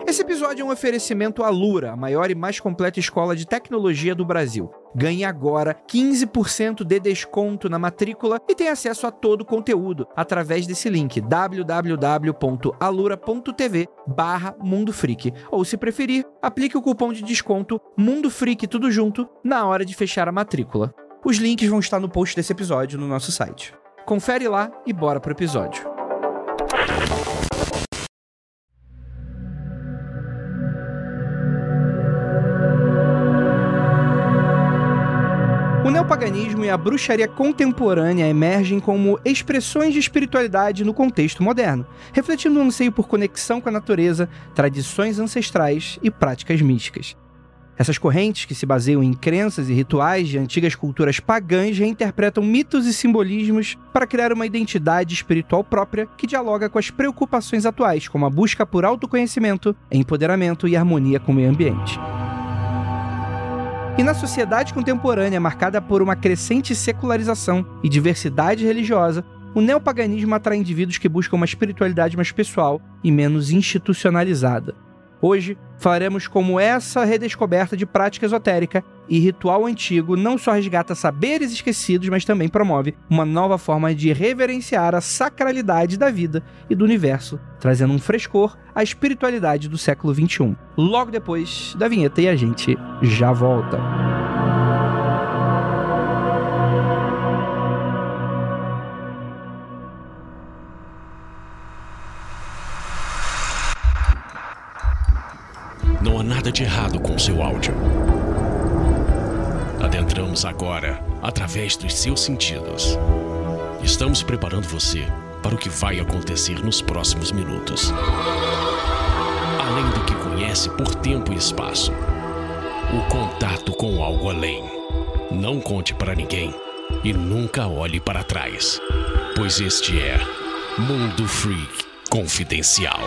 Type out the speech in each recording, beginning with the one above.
Esse episódio é um oferecimento à Alura, a maior e mais completa escola de tecnologia do Brasil. Ganhe agora 15% de desconto na matrícula e tenha acesso a todo o conteúdo através desse link www.alura.tv/mundofreak. Ou, se preferir, aplique o cupom de desconto MundoFreak tudo junto na hora de fechar a matrícula. Os links vão estar no post desse episódio no nosso site. Confere lá e bora pro episódio. O neopaganismo e a bruxaria contemporânea emergem como expressões de espiritualidade no contexto moderno, refletindo um anseio por conexão com a natureza, tradições ancestrais e práticas místicas. Essas correntes, que se baseiam em crenças e rituais de antigas culturas pagãs, reinterpretam mitos e simbolismos para criar uma identidade espiritual própria que dialoga com as preocupações atuais, como a busca por autoconhecimento, empoderamento e harmonia com o meio ambiente. E na sociedade contemporânea, marcada por uma crescente secularização e diversidade religiosa, o neopaganismo atrai indivíduos que buscam uma espiritualidade mais pessoal e menos institucionalizada. Hoje, falaremos como essa redescoberta de prática esotérica e ritual antigo não só resgata saberes esquecidos, mas também promove uma nova forma de reverenciar a sacralidade da vida e do universo, trazendo um frescor à espiritualidade do século XXI. Logo depois da vinheta, e a gente já volta. Não há nada de errado com o seu áudio. Adentramos agora através dos seus sentidos. Estamos preparando você para o que vai acontecer nos próximos minutos. Além do que conhece por tempo e espaço, o contato com algo além. Não conte para ninguém e nunca olhe para trás, pois este é Mundo Freak Confidencial.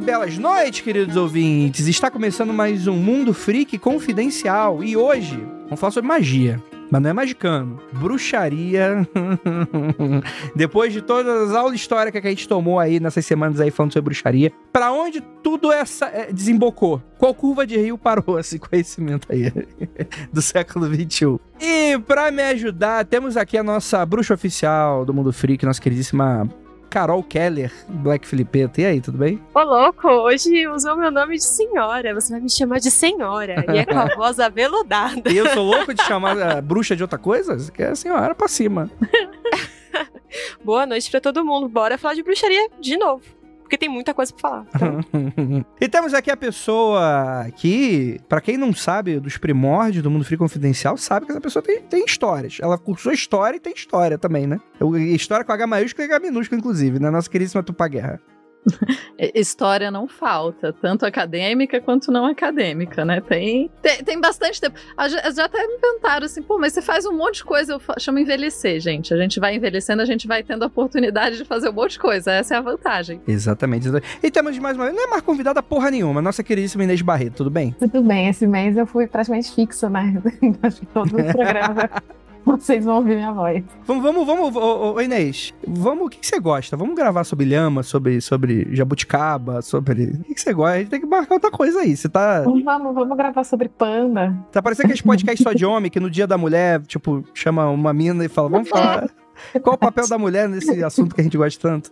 Belas noites, queridos ouvintes! Está começando mais um Mundo Freak Confidencial e hoje vamos falar sobre magia, mas não é magicano, bruxaria. Depois de todas as aulas históricas que a gente tomou aí nessas semanas aí falando sobre bruxaria, pra onde tudo desembocou? Qual curva de rio parou esse conhecimento aí do século XXI? E pra me ajudar, temos aqui a nossa bruxa oficial do Mundo Freak, nossa queridíssima Carol Keller, Black Filipeta. E aí, tudo bem? Ô, louco, hoje usou meu nome de senhora. Você vai me chamar de senhora. E é com a voz aveludada. E eu sou louco de chamar a bruxa de outra coisa? Você quer a senhora pra cima. Boa noite pra todo mundo. Bora falar de bruxaria de novo, porque tem muita coisa pra falar. Então... E temos aqui a pessoa que, pra quem não sabe dos primórdios do Mundo Freak Confidencial, sabe que essa pessoa tem histórias. Ela cursou história e tem história também, né? História com H maiúsculo e H minúsculo, inclusive, né? Nossa queridíssima Tupá Guerra. História não falta, tanto acadêmica quanto não acadêmica, né? Tem bastante tempo. Já até inventaram assim, pô, mas você faz um monte de coisa, eu chamo envelhecer, gente. A gente vai envelhecendo, a gente vai tendo a oportunidade de fazer um monte de coisa, essa é a vantagem. Exatamente. E temos mais uma vez, não é mais convidada porra nenhuma, nossa queridíssima Inês Barreto, tudo bem? Tudo bem, esse mês eu fui praticamente fixa, né? Acho que todos os programas... Vocês vão ouvir minha voz. Vamos, Inês, o que você gosta? Vamos gravar sobre lhama, sobre jabuticaba, sobre... O que você gosta? A gente tem que marcar outra coisa aí, você tá... Vamos gravar sobre panda. Tá parecendo aqueles podcasts só de homem, que no dia da mulher, tipo, chama uma mina e fala, vamos falar... Qual o papel da mulher nesse assunto que a gente gosta tanto?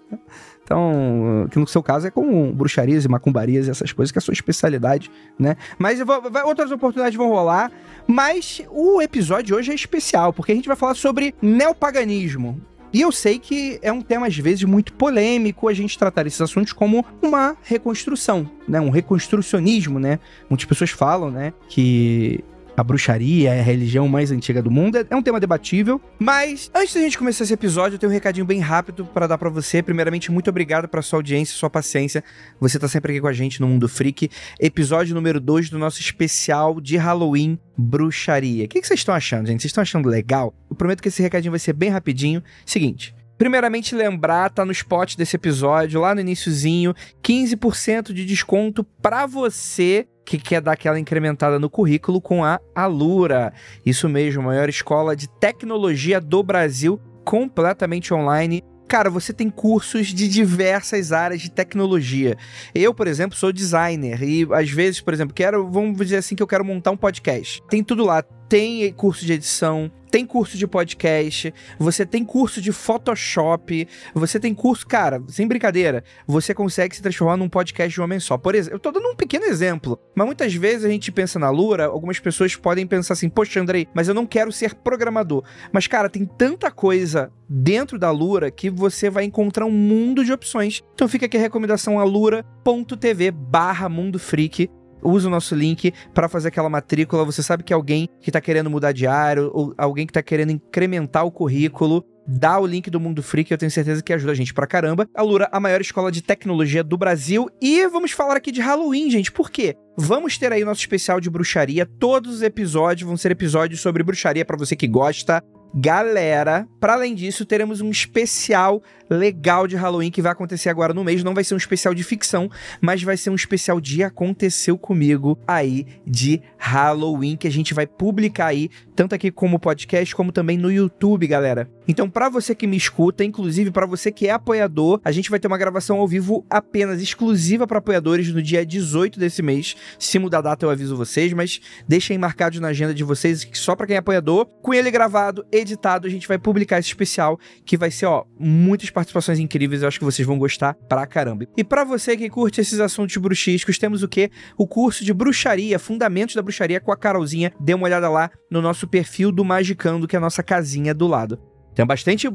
Então, que no seu caso é com bruxarias e macumbarias e essas coisas, que é a sua especialidade, né? Mas outras oportunidades vão rolar, mas o episódio de hoje é especial, porque a gente vai falar sobre neopaganismo. E eu sei que é um tema, às vezes, muito polêmico a gente tratar esses assuntos como uma reconstrução, né? Um reconstrucionismo, né? Muitas pessoas falam, né, que a bruxaria é a religião mais antiga do mundo. É um tema debatível, mas antes da gente começar esse episódio, eu tenho um recadinho bem rápido para dar para você. Primeiramente, muito obrigado pela sua audiência, sua paciência. Você tá sempre aqui com a gente no Mundo Freak. Episódio número 2 do nosso especial de Halloween, bruxaria. O que vocês estão achando, gente? Vocês estão achando legal? Eu prometo que esse recadinho vai ser bem rapidinho. Seguinte... Primeiramente, lembrar, tá no spot desse episódio, lá no iniciozinho, 15% de desconto pra você que quer dar aquela incrementada no currículo com a Alura. Isso mesmo, a maior escola de tecnologia do Brasil, completamente online. Cara, você tem cursos de diversas áreas de tecnologia. Eu, por exemplo, sou designer e às vezes, por exemplo, vamos dizer assim, que eu quero montar um podcast. Tem tudo lá. Tem curso de edição, tem curso de podcast, você tem curso de Photoshop, você tem curso, cara, sem brincadeira, você consegue se transformar num podcast de um homem só. Por exemplo, eu tô dando um pequeno exemplo, mas muitas vezes a gente pensa na Alura, algumas pessoas podem pensar assim, poxa, Andrei, mas eu não quero ser programador. Mas, cara, tem tanta coisa dentro da Alura que você vai encontrar um mundo de opções. Então fica aqui a recomendação, alura.tv/mundofreak. Usa o nosso link para fazer aquela matrícula. Você sabe que alguém que tá querendo mudar de área ou alguém que tá querendo incrementar o currículo, dá o link do Mundo Freak, eu tenho certeza que ajuda a gente pra caramba. Alura, a maior escola de tecnologia do Brasil. E vamos falar aqui de Halloween, gente. Por quê? Vamos ter aí o nosso especial de bruxaria. Todos os episódios vão ser episódios sobre bruxaria para você que gosta. Galera, para além disso, teremos um especial legal de Halloween que vai acontecer agora no mês. Não vai ser um especial de ficção, mas vai ser um especial de Aconteceu Comigo aí de Halloween, que a gente vai publicar aí, tanto aqui como podcast, como também no YouTube, galera. Então, para você que me escuta, inclusive para você que é apoiador, a gente vai ter uma gravação ao vivo apenas exclusiva para apoiadores no dia 18 desse mês. Se mudar a data eu aviso vocês, mas deixem marcados na agenda de vocês, só para quem é apoiador. Com ele gravado, editado, a gente vai publicar esse especial, que vai ser, muitas participações incríveis, eu acho que vocês vão gostar pra caramba. E pra você que curte esses assuntos bruxísticos, temos o quê? O curso de bruxaria, Fundamentos da Bruxaria com a Carolzinha. Dê uma olhada lá no nosso perfil do Magicando, que é a nossa casinha do lado. Tem bastante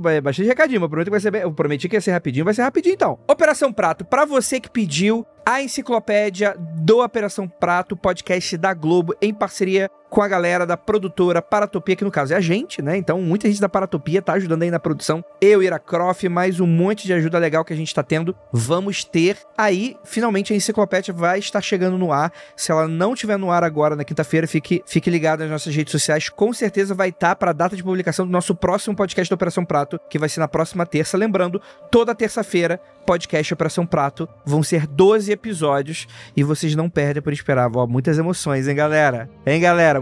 recadinho, mas eu prometi que ia ser rapidinho, vai ser rapidinho então. Operação Prato, pra você que pediu a enciclopédia do Operação Prato, podcast da Globo, em parceria com a galera da produtora Paratopia, que no caso é a gente, né? Então, muita gente da Paratopia tá ajudando aí na produção. Eu, Ira Croft, mais um monte de ajuda legal que a gente tá tendo. Vamos ter aí, finalmente, a enciclopédia vai estar chegando no ar. Se ela não estiver no ar agora, na quinta-feira, fique ligado nas nossas redes sociais. Com certeza vai estar para a data de publicação do nosso próximo podcast da Operação Prato, que vai ser na próxima terça. Lembrando, toda terça-feira, podcast Operação Prato. Vão ser 12 episódios e vocês não perdem por esperar. Muitas emoções, hein, galera?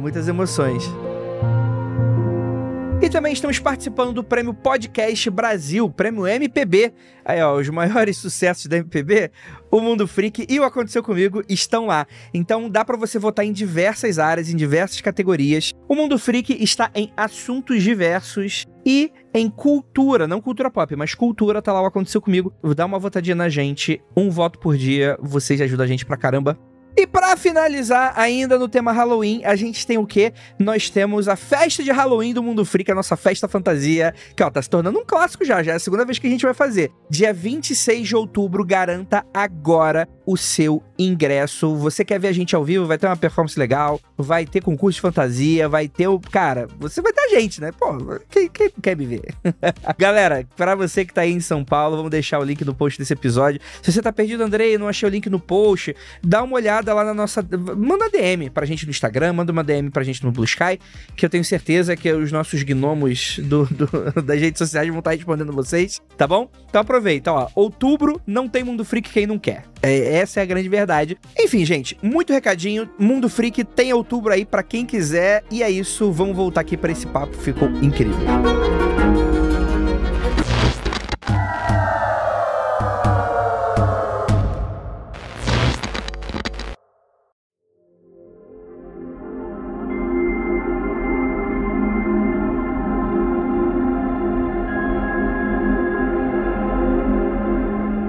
Muitas emoções. E também estamos participando do Prêmio Podcast Brasil, Prêmio MPB. Aí, os maiores sucessos da MPB, o Mundo Freak e o Aconteceu Comigo estão lá. Então dá pra você votar em diversas áreas, em diversas categorias. O Mundo Freak está em assuntos diversos e em cultura, não cultura pop, mas cultura, tá lá o Aconteceu Comigo. Dá uma votadinha na gente, um voto por dia, vocês ajudam a gente pra caramba. E pra finalizar, ainda no tema Halloween, a gente tem o quê? Nós temos a festa de Halloween do Mundo Freak, a nossa festa fantasia, que tá se tornando um clássico já é a segunda vez que a gente vai fazer. Dia 26 de outubro, garanta agora o seu ingresso. Você quer ver a gente ao vivo? Vai ter uma performance legal, vai ter concurso de fantasia, vai ter o... Cara, você vai ter a gente, né? Pô, quem quer me ver? Galera, pra você que tá aí em São Paulo, vamos deixar o link no post desse episódio. Se você tá perdido, Andrei, não achei o link no post, dá uma olhada lá na nossa... Manda DM pra gente no Instagram, manda uma DM pra gente no Blue Sky, que eu tenho certeza que os nossos gnomos das redes sociais vão estar respondendo vocês, tá bom? Então aproveita, outubro não tem Mundo Freak quem não quer. Essa é a grande verdade. Enfim, gente, muito recadinho. Mundo Freak tem outubro aí pra quem quiser. E é isso, vamos voltar aqui pra esse papo, ficou incrível.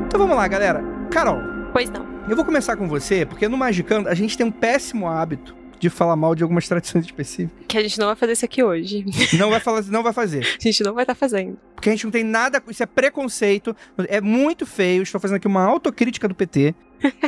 Então vamos lá, galera. Carol. Pois não. Eu vou começar com você, porque no Magicando a gente tem um péssimo hábito de falar mal de algumas tradições específicas. Que a gente não vai fazer isso aqui hoje. Não vai fazer. A gente não vai estar fazendo. Porque a gente não tem nada... Isso é preconceito, é muito feio. Estou fazendo aqui uma autocrítica do PT.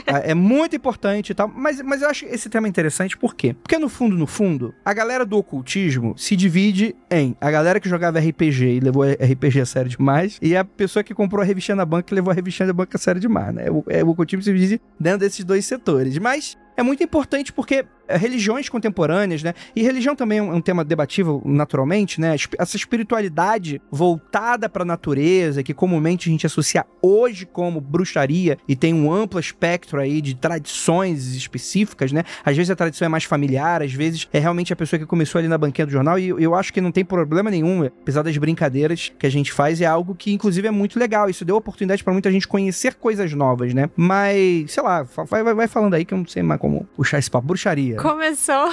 É muito importante e tal. Mas eu acho esse tema interessante, por quê? Porque no fundo, a galera do ocultismo se divide em a galera que jogava RPG e levou RPG a sério demais, e a pessoa que comprou a revistinha da banca e levou a revistinha da banca a sério demais, né? O ocultismo se divide dentro desses dois setores. Mas é muito importante porque religiões contemporâneas, né? E religião também é um tema debatível naturalmente, né? Essa espiritualidade voltada para a natureza, que comumente a gente associa hoje como bruxaria e tem um amplo espectro aí de tradições específicas, né? Às vezes a tradição é mais familiar, às vezes é realmente a pessoa que começou ali na banquinha do jornal, e eu acho que não tem problema nenhum, apesar das brincadeiras que a gente faz, é algo que inclusive é muito legal. Isso deu oportunidade para muita gente conhecer coisas novas, né? Mas, sei lá, vai falando aí que eu não sei mais como puxar isso pra bruxaria. Começou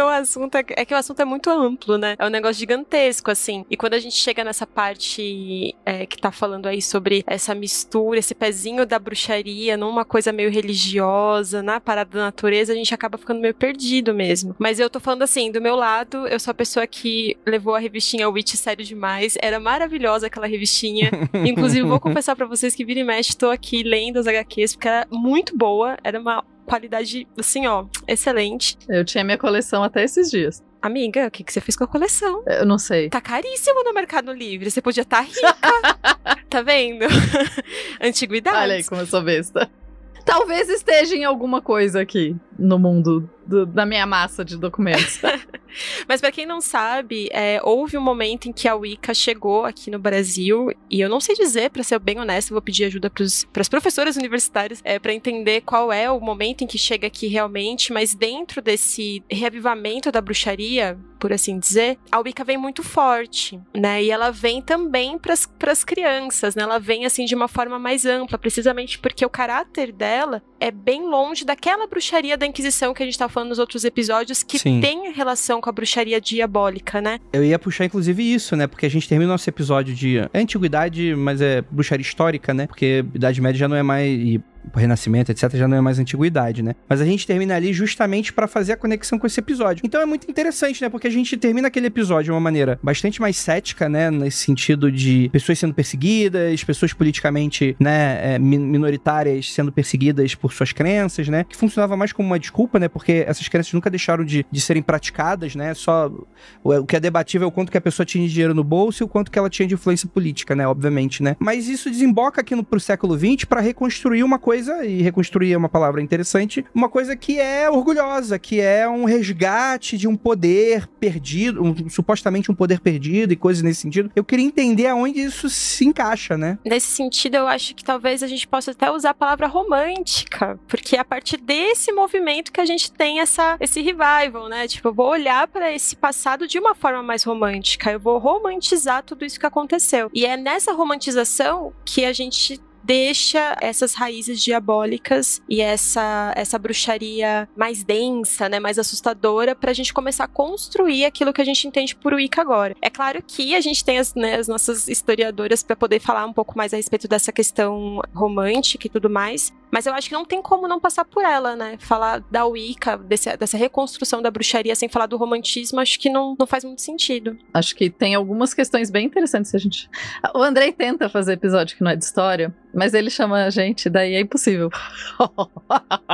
o assunto, é que o assunto é muito amplo, né? É um negócio gigantesco, assim. E quando a gente chega nessa parte que tá falando aí sobre essa mistura, esse pezinho da bruxaria numa coisa meio religiosa, na parada da natureza, a gente acaba ficando meio perdido mesmo. Mas eu tô falando assim, do meu lado, eu sou a pessoa que levou a revistinha Witch sério demais. Era maravilhosa aquela revistinha. Inclusive, vou confessar pra vocês que vira e mexe, tô aqui lendo as HQs, porque era muito boa, era uma qualidade, assim, ó, excelente. Eu tinha minha coleção até esses dias. Amiga, o que você fez com a coleção? Eu não sei. Tá caríssimo no Mercado Livre, você podia estar rica. Tá vendo? Antiguidade. Olha aí como eu sou besta. Talvez esteja em alguma coisa aqui no mundo da minha massa de documentos. Mas pra quem não sabe, houve um momento em que a Wicca chegou aqui no Brasil, e eu não sei dizer, pra ser bem honesta, eu vou pedir ajuda pras professoras universitárias pra entender qual é o momento em que chega aqui realmente, mas dentro desse reavivamento da bruxaria, por assim dizer, a Wicca vem muito forte, né? E ela vem também pras crianças, né? Ela vem assim de uma forma mais ampla, precisamente porque o caráter dela é bem longe daquela bruxaria da Inquisição que a gente tava falando nos outros episódios, que Sim. tem relação com a bruxaria diabólica, né? Eu ia puxar, inclusive, isso, né? Porque a gente termina o nosso episódio de antiguidade, mas é bruxaria histórica, né? Porque Idade Média já não é mais... E Renascimento, etc., já não é mais antiguidade, né? Mas a gente termina ali justamente pra fazer a conexão com esse episódio. Então é muito interessante, né? Porque a gente termina aquele episódio de uma maneira bastante mais cética, né? Nesse sentido de pessoas sendo perseguidas, pessoas politicamente, né, minoritárias sendo perseguidas por suas crenças, né? Que funcionava mais como uma desculpa, né? Porque essas crenças nunca deixaram de serem praticadas, né? Só o que é debatível é o quanto que a pessoa tinha de dinheiro no bolso e o quanto que ela tinha de influência política, né? Obviamente, né? Mas isso desemboca aqui pro século XX pra reconstruir uma coisa, e reconstruir é uma palavra interessante, uma coisa que é orgulhosa, que é um resgate de um poder perdido, supostamente um poder perdido e coisas nesse sentido. Eu queria entender aonde isso se encaixa, né? Nesse sentido, eu acho que talvez a gente possa até usar a palavra romântica, porque é a partir desse movimento que a gente tem esse revival, né? Tipo, eu vou olhar para esse passado de uma forma mais romântica, eu vou romantizar tudo isso que aconteceu. E é nessa romantização que a gente deixa essas raízes diabólicas e essa bruxaria mais densa, né, mais assustadora, pra gente começar a construir aquilo que a gente entende por Wicca agora. É claro que a gente tem as nossas historiadoras pra poder falar um pouco mais a respeito dessa questão romântica e tudo mais, mas eu acho que não tem como não passar por ela, né? Falar da Wicca, dessa reconstrução da bruxaria sem falar do romantismo, acho que não faz muito sentido. Acho que tem algumas questões bem interessantes. O Andrei tenta fazer episódio que não é de história, mas ele chama a gente, daí é impossível.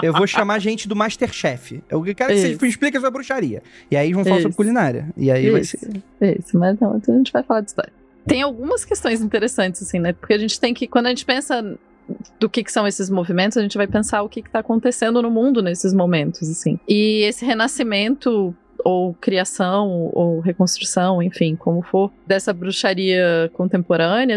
Eu vou chamar a gente do Masterchef. Eu quero que você explique sobre bruxaria. E aí vão falar sobre culinária. E aí vai ser... Isso, mas não, então a gente vai falar de história. Tem algumas questões interessantes, assim, né? Porque a gente tem que, quando a gente pensa do que são esses movimentos, a gente vai pensar o que tá acontecendo no mundo nesses momentos, assim. E esse renascimento, ou criação, ou reconstrução, enfim, como for, dessa bruxaria contemporânea,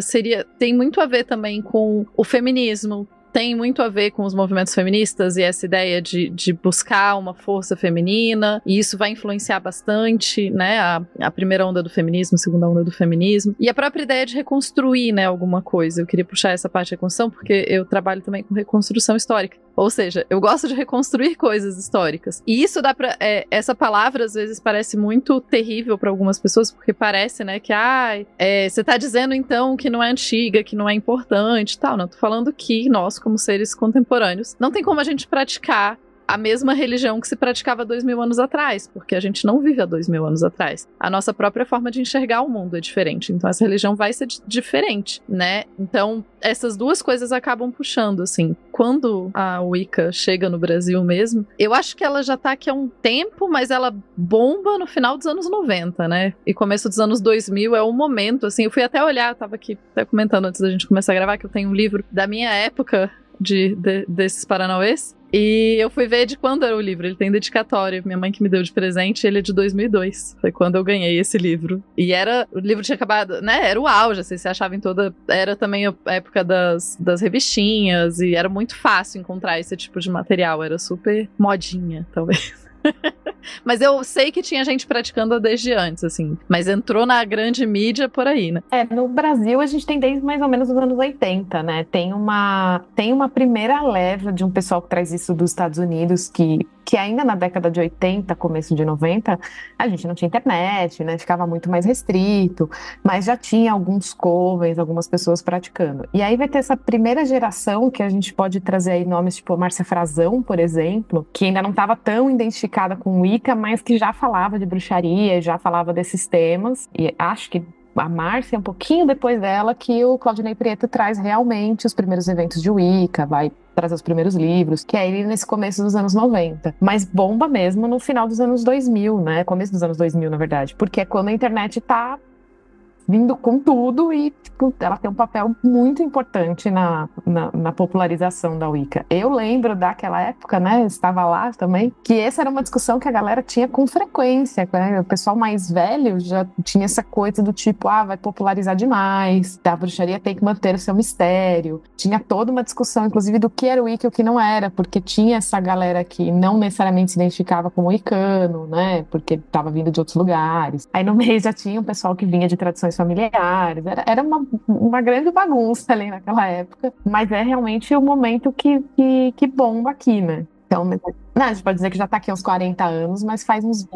tem muito a ver também com o feminismo, tem muito a ver com os movimentos feministas e essa ideia de buscar uma força feminina, e isso vai influenciar bastante, né, a primeira onda do feminismo, a segunda onda do feminismo, e a própria ideia de reconstruir, né, alguma coisa. Eu queria puxar essa parte de reconstrução, porque eu trabalho também com reconstrução histórica. Ou seja, eu gosto de reconstruir coisas históricas. E isso dá pra... essa palavra, às vezes, parece muito terrível para algumas pessoas, porque parece, né, que você tá dizendo, então, que não é antiga, que não é importante e tal. Não, tô falando que nós, como seres contemporâneos, não tem como a gente praticar a mesma religião que se praticava 2000 anos atrás, porque a gente não vive há 2000 anos atrás. A nossa própria forma de enxergar o mundo é diferente, então essa religião vai ser diferente, né? Então, essas duas coisas acabam puxando, assim. Quando a Wicca chega no Brasil mesmo, eu acho que ela já tá aqui há um tempo, mas ela bomba no final dos anos 90, né? E começo dos anos 2000 é o momento, assim, eu fui até olhar, tava aqui até comentando antes da gente começar a gravar, que eu tenho um livro da minha época desses paranauês, E eu fui ver de quando era o livro. Ele tem dedicatória. Minha mãe que me deu de presente, ele é de 2002. Foi quando eu ganhei esse livro. E o livro tinha acabado, né? Era o auge, assim, você achava em toda... Era também a época das revistinhas, e era muito fácil encontrar esse tipo de material. Era super modinha, talvez. Mas eu sei que tinha gente praticando desde antes, assim. Mas entrou na grande mídia por aí, né? No Brasil a gente tem desde mais ou menos os anos 80, né? Tem uma primeira leva de um pessoal que traz isso dos Estados Unidos, que ainda na década de 80, começo de 90, a gente não tinha internet, né? Ficava muito mais restrito, mas já tinha alguns covens, algumas pessoas praticando. E aí vai ter essa primeira geração que a gente pode trazer aí nomes tipo a Márcia Frazão, por exemplo, que ainda não estava tão identificada com o Wicca, mas que já falava de bruxaria, já falava desses temas. E acho que a Márcia, um pouquinho depois dela, que o Claudinei Prieto traz realmente os primeiros eventos de Wicca, vai trazer os primeiros livros, que é ele nesse começo dos anos 90. Mas bomba mesmo no final dos anos 2000, né? Começo dos anos 2000, na verdade. Porque é quando a internet tá vindo com tudo e, tipo, ela tem um papel muito importante na popularização da Wicca. Eu lembro daquela época, né, estava lá também, que essa era uma discussão que a galera tinha com frequência, né? O pessoal mais velho já tinha essa coisa do tipo, vai popularizar demais, a bruxaria tem que manter o seu mistério. Tinha toda uma discussão, inclusive, do que era Wicca e o que não era, porque tinha essa galera que não necessariamente se identificava como wicano, né, porque estava vindo de outros lugares. Aí no meio já tinha um pessoal que vinha de tradições familiares, era uma grande bagunça ali naquela época, mas é realmente o momento que bomba aqui, né? Então, a gente pode dizer que já tá aqui há uns 40 anos, mas faz uns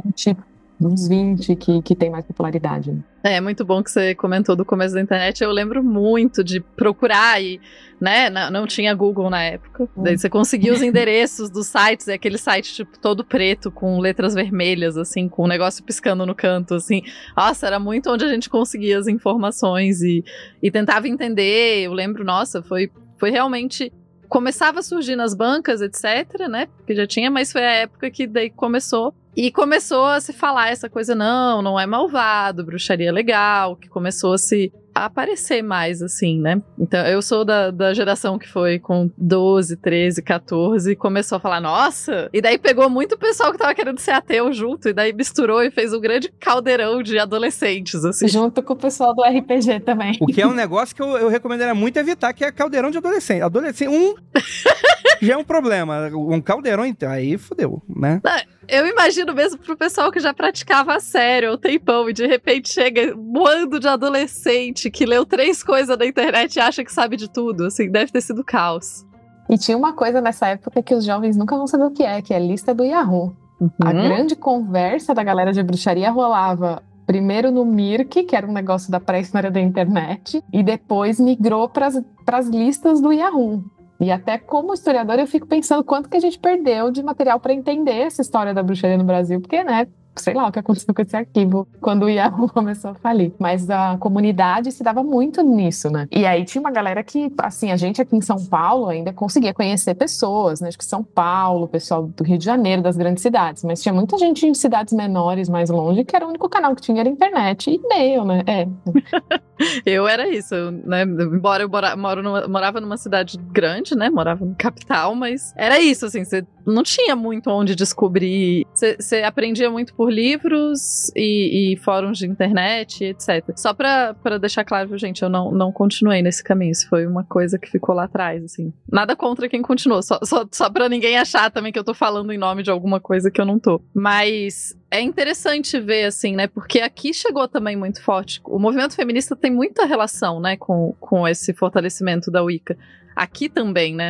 20 que tem mais popularidade. Né? É muito bom que você comentou do começo da internet. Eu lembro muito de procurar e, né, não tinha Google na época. Daí você conseguia os endereços dos sites, aquele site tipo todo preto com letras vermelhas, assim, com um negócio piscando no canto, assim. Nossa, era muito onde a gente conseguia as informações e tentava entender. Eu lembro, nossa, foi realmente... Começava a surgir nas bancas, etc, né, porque já tinha, mas foi a época que daí começou a se falar essa coisa, não é malvado, bruxaria é legal, que começou a aparecer mais, assim, né? Então, eu sou da geração que foi com 12, 13, 14 e começou a falar, nossa! E daí pegou muito pessoal que tava querendo ser ateu junto, e daí misturou e fez um grande caldeirão de adolescentes, assim. Junto com o pessoal do RPG também. O que é um negócio que eu recomendaria muito evitar, que é caldeirão de adolescente. Adolescente, já é um problema. Um caldeirão, então, aí fodeu, né? Eu imagino mesmo pro pessoal que já praticava a sério, o tempão, e de repente chega um bando de adolescente que leu 3 coisas na internet e acha que sabe de tudo, assim, deve ter sido caos. E tinha uma coisa nessa época que os jovens nunca vão saber o que é a lista do Yahoo. A grande conversa da galera de bruxaria rolava primeiro no Mirk, que era um negócio da pré-história da internet, e depois migrou pras listas do Yahoo. E até como historiador eu fico pensando quanto que a gente perdeu de material para entender essa história da bruxaria no Brasil, porque, né, sei lá o que aconteceu com esse arquivo quando o Yahoo começou a falir. Mas a comunidade se dava muito nisso, né? E aí tinha uma galera que, assim, a gente aqui em São Paulo ainda conseguia conhecer pessoas, né? Acho que São Paulo, pessoal do Rio de Janeiro, das grandes cidades. Mas tinha muita gente em cidades menores, mais longe, que era o único canal que tinha era internet e e-mail, né? Eu era isso, né? Embora eu morava numa cidade grande, né? Morava na capital, mas era isso, assim, você não tinha muito onde descobrir. Você aprendia muito por livros e fóruns de internet, etc. Só pra deixar claro, gente, eu não continuei nesse caminho. Isso foi uma coisa que ficou lá atrás, assim. Nada contra quem continuou, só pra ninguém achar também que eu tô falando em nome de alguma coisa que eu não tô. Mas é interessante ver, assim, né? Porque aqui chegou também muito forte. O movimento feminista tem muita relação, né? Com esse fortalecimento da Wicca. Aqui também, né?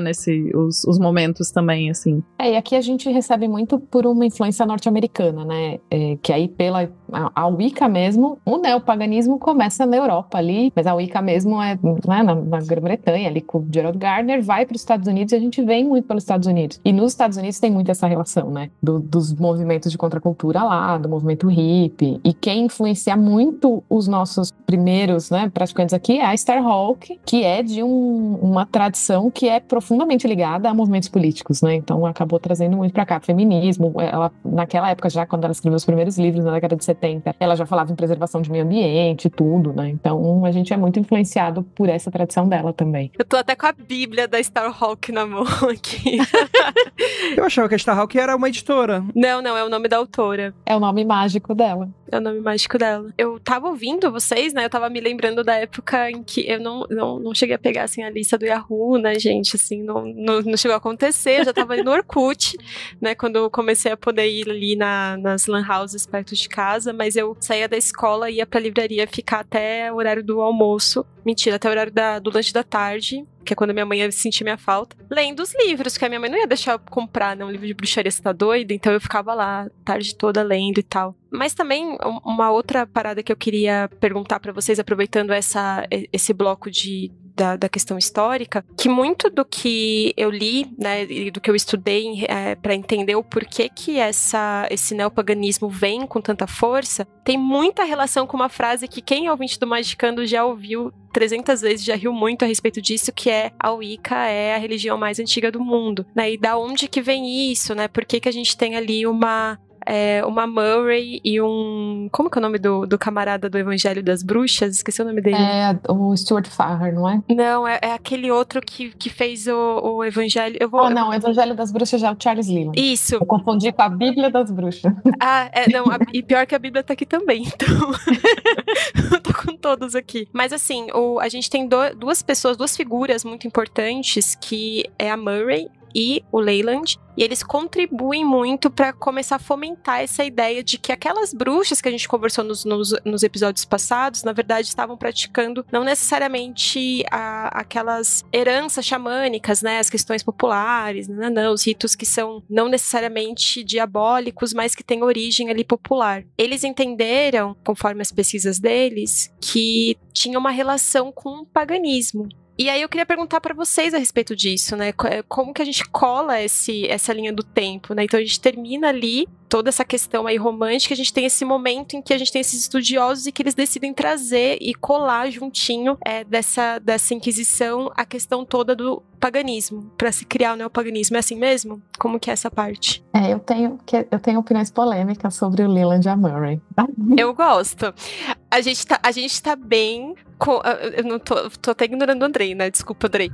Os momentos também, assim. E aqui a gente recebe muito por uma influência norte-americana, né? Que aí a Wicca mesmo, o neopaganismo começa na Europa ali, mas a Wicca mesmo né, na Grã-Bretanha, ali com o Gerald Gardner, vai para os Estados Unidos e a gente vem muito pelos Estados Unidos. E nos Estados Unidos tem muito essa relação, né? Dos movimentos de contracultura falar, do movimento hippie. E quem influencia muito os nossos primeiros, né, praticantes aqui é a Starhawk, que é de uma tradição que é profundamente ligada a movimentos políticos, né? Então acabou trazendo muito pra cá. Feminismo, ela, naquela época já, quando ela escreveu os primeiros livros, na década de 70, ela já falava em preservação de meio ambiente e tudo, né? Então a gente é muito influenciado por essa tradição dela também. Eu tô até com a Bíblia da Starhawk na mão aqui. Eu achava que a Starhawk era uma editora. Não, é o nome da autora. É o nome mágico dela. É o nome mágico dela. Eu tava ouvindo vocês, né? Eu tava me lembrando da época em que eu não cheguei a pegar, assim, a lista do Yahoo, né, gente? Assim, não chegou a acontecer. Eu já tava ali no Orkut, né? Quando eu comecei a poder ir ali nas lan houses perto de casa. Mas eu saía da escola, ia pra livraria ficar até o horário do almoço. Mentira, até o horário do lanche da tarde, que é quando minha mãe ia sentir minha falta, lendo os livros, porque a minha mãe não ia deixar eu comprar, né, um livro de bruxaria, você tá doida? Então eu ficava lá a tarde toda lendo e tal. Mas também, uma outra parada que eu queria perguntar pra vocês, aproveitando esse bloco da questão histórica, que muito do que eu li, né, e do que eu estudei para entender o porquê que esse neopaganismo vem com tanta força, tem muita relação com uma frase que quem é ouvinte do Magicando já ouviu 300 vezes, já riu muito a respeito disso, que é a Wicca é a religião mais antiga do mundo, né, e da onde que vem isso, né, por que a gente tem ali uma Murray e como que é o nome do camarada do Evangelho das Bruxas? Esqueci o nome dele. É o Stuart Farrar, não é? Não, é aquele outro que fez o Evangelho. Não, o Evangelho das Bruxas já é o Charles Leland. Isso. Eu confundi com a Bíblia das Bruxas. E pior que a Bíblia tá aqui também, então. Eu tô com todos aqui. Mas assim, a gente tem duas figuras muito importantes, que é a Murray e o Leland, e eles contribuem muito para começar a fomentar essa ideia de que aquelas bruxas que a gente conversou nos episódios passados, na verdade estavam praticando não necessariamente aquelas heranças xamânicas, né, as questões populares, não, os ritos que são não necessariamente diabólicos, mas que têm origem ali popular. Eles entenderam, conforme as pesquisas deles, que tinha uma relação com o paganismo. E aí eu queria perguntar pra vocês a respeito disso, né? Como que a gente cola essa linha do tempo, né? Então a gente termina ali toda essa questão aí romântica, a gente tem esse momento em que a gente tem esses estudiosos e que eles decidem trazer e colar juntinho dessa Inquisição a questão toda do paganismo, pra se criar o neopaganismo. É assim mesmo? Como que é essa parte? Eu tenho opiniões polêmicas sobre o Leland e a Murray. Eu gosto. A gente tá bem... Eu não tô até ignorando o Andrei, né? Desculpa, Andrei.